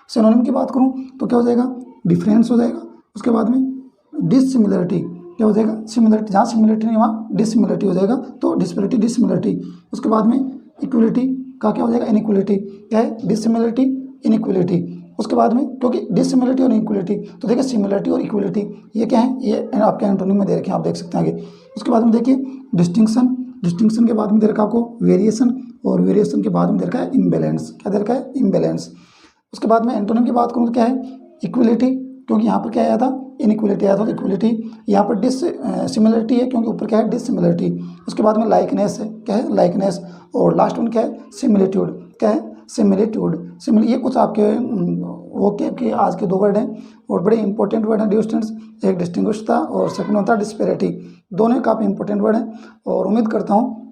सिनोनिम की बात करूँ तो क्या हो जाएगा? डिफरेंस हो जाएगा। उसके बाद में डिससिमिलरिटी। क्या हो जाएगा? सिमिलरिटी, जहाँ सिमिलरिटी नहीं वहाँ डिससिमिलरिटी हो जाएगा, तो डिस्पेरिटी, डिससिमिलरिटी। उसके बाद में इक्वलिटी का क्या हो जाएगा? इनइक्वलिटी। क्या है? डिससिमिलरिटी, इनइक्वलिटी। उसके बाद में क्योंकि डिससिमिलरिटी और इक्वलिटी, तो देखिए सिमिलरिटी और इक्वलिटी ये क्या है? ये आपके एंटोनिम में दे रखे हैं, आप देख सकते हैं आगे। उसके बाद में देखिए डिस्टिंक्शन। डिस्टिंक्शन के बाद में दे रखा आपको वेरिएशन, और वेरिएशन के बाद में दे रखा है इम्बैलेंस। क्या दे रखा है? इम्बैलेंस। उसके बाद में एंटोनिम की बात करूँ तो क्या है? इक्वलिटी, क्योंकि यहाँ पर क्या आया था? इनइक्वलिटी आया था, तो इक्वलिटी। यहाँ पर सिमिलरिटी है क्योंकि ऊपर क्या है? डिससिमिलरिटी। उसके बाद में लाइकनेस है। क्या है? लाइकनेस। और लास्ट वन क्या है? सिमिलिट्यूड। क्या है? सिमिलिट्यूड। ये कुछ आपके वोकैब के आज के 2 वर्ड हैं, और बड़े इंपॉर्टेंट वर्ड हैं डियर स्टूडेंट्स। एक डिस्टिंग्विश्ड था और सेकंड होता है डिस्पेरिटी। दोनों काफ़ी इंपॉर्टेंट वर्ड हैं, और उम्मीद करता हूँ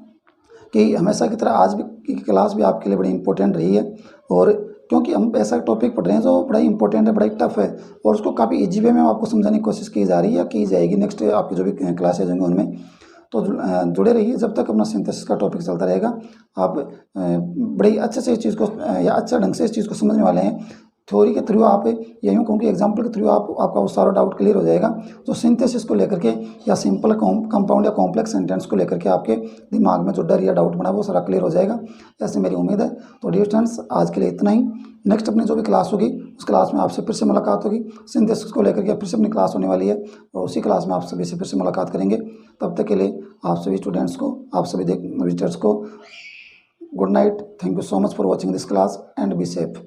कि हमेशा की तरह आज भी की क्लास भी आपके लिए बड़ी इंपॉर्टेंट रही है। और क्योंकि हम ऐसा टॉपिक पढ़ रहे हैं जो बड़ा इंपॉर्टेंट है, बड़ा टफ है, और उसको काफ़ी ईजी वे में आपको समझाने की कोशिश की जा रही है या की जाएगी नेक्स्ट आपकी जो भी क्लासेज होंगे उनमें। तो जुड़े रहिए जब तक अपना सिंथेसिस का टॉपिक चलता रहेगा। आप बड़ी अच्छे से इस चीज़ को या अच्छा ढंग से इस चीज़ को समझने वाले हैं। थ्योरी के थ्रू आप या यूँ कहूँ कि एग्जाम्पल के थ्रू आपका वो सारा डाउट क्लियर हो जाएगा। तो सिंथेसिस को लेकर के या सिंपल कंपाउंड या कॉम्प्लेक्स सेंटेंस को लेकर के आपके दिमाग में जो डर या डाउट बना वो सारा क्लियर हो जाएगा, ऐसे मेरी उम्मीद है। तो डियर स्टूडेंट्स आज के लिए इतना ही। नेक्स्ट अपनी जो भी क्लास होगी उस क्लास में आपसे फिर से मुलाकात होगी। सिंथेसिस को लेकर के फिर से अपनी क्लास होने वाली है, और उसी क्लास में आप सभी से फिर से मुलाकात करेंगे। तब तक के लिए आप सभी स्टूडेंट्स को, आप सभी विजिटर्स को good night. Thank you so much for watching this class and be safe.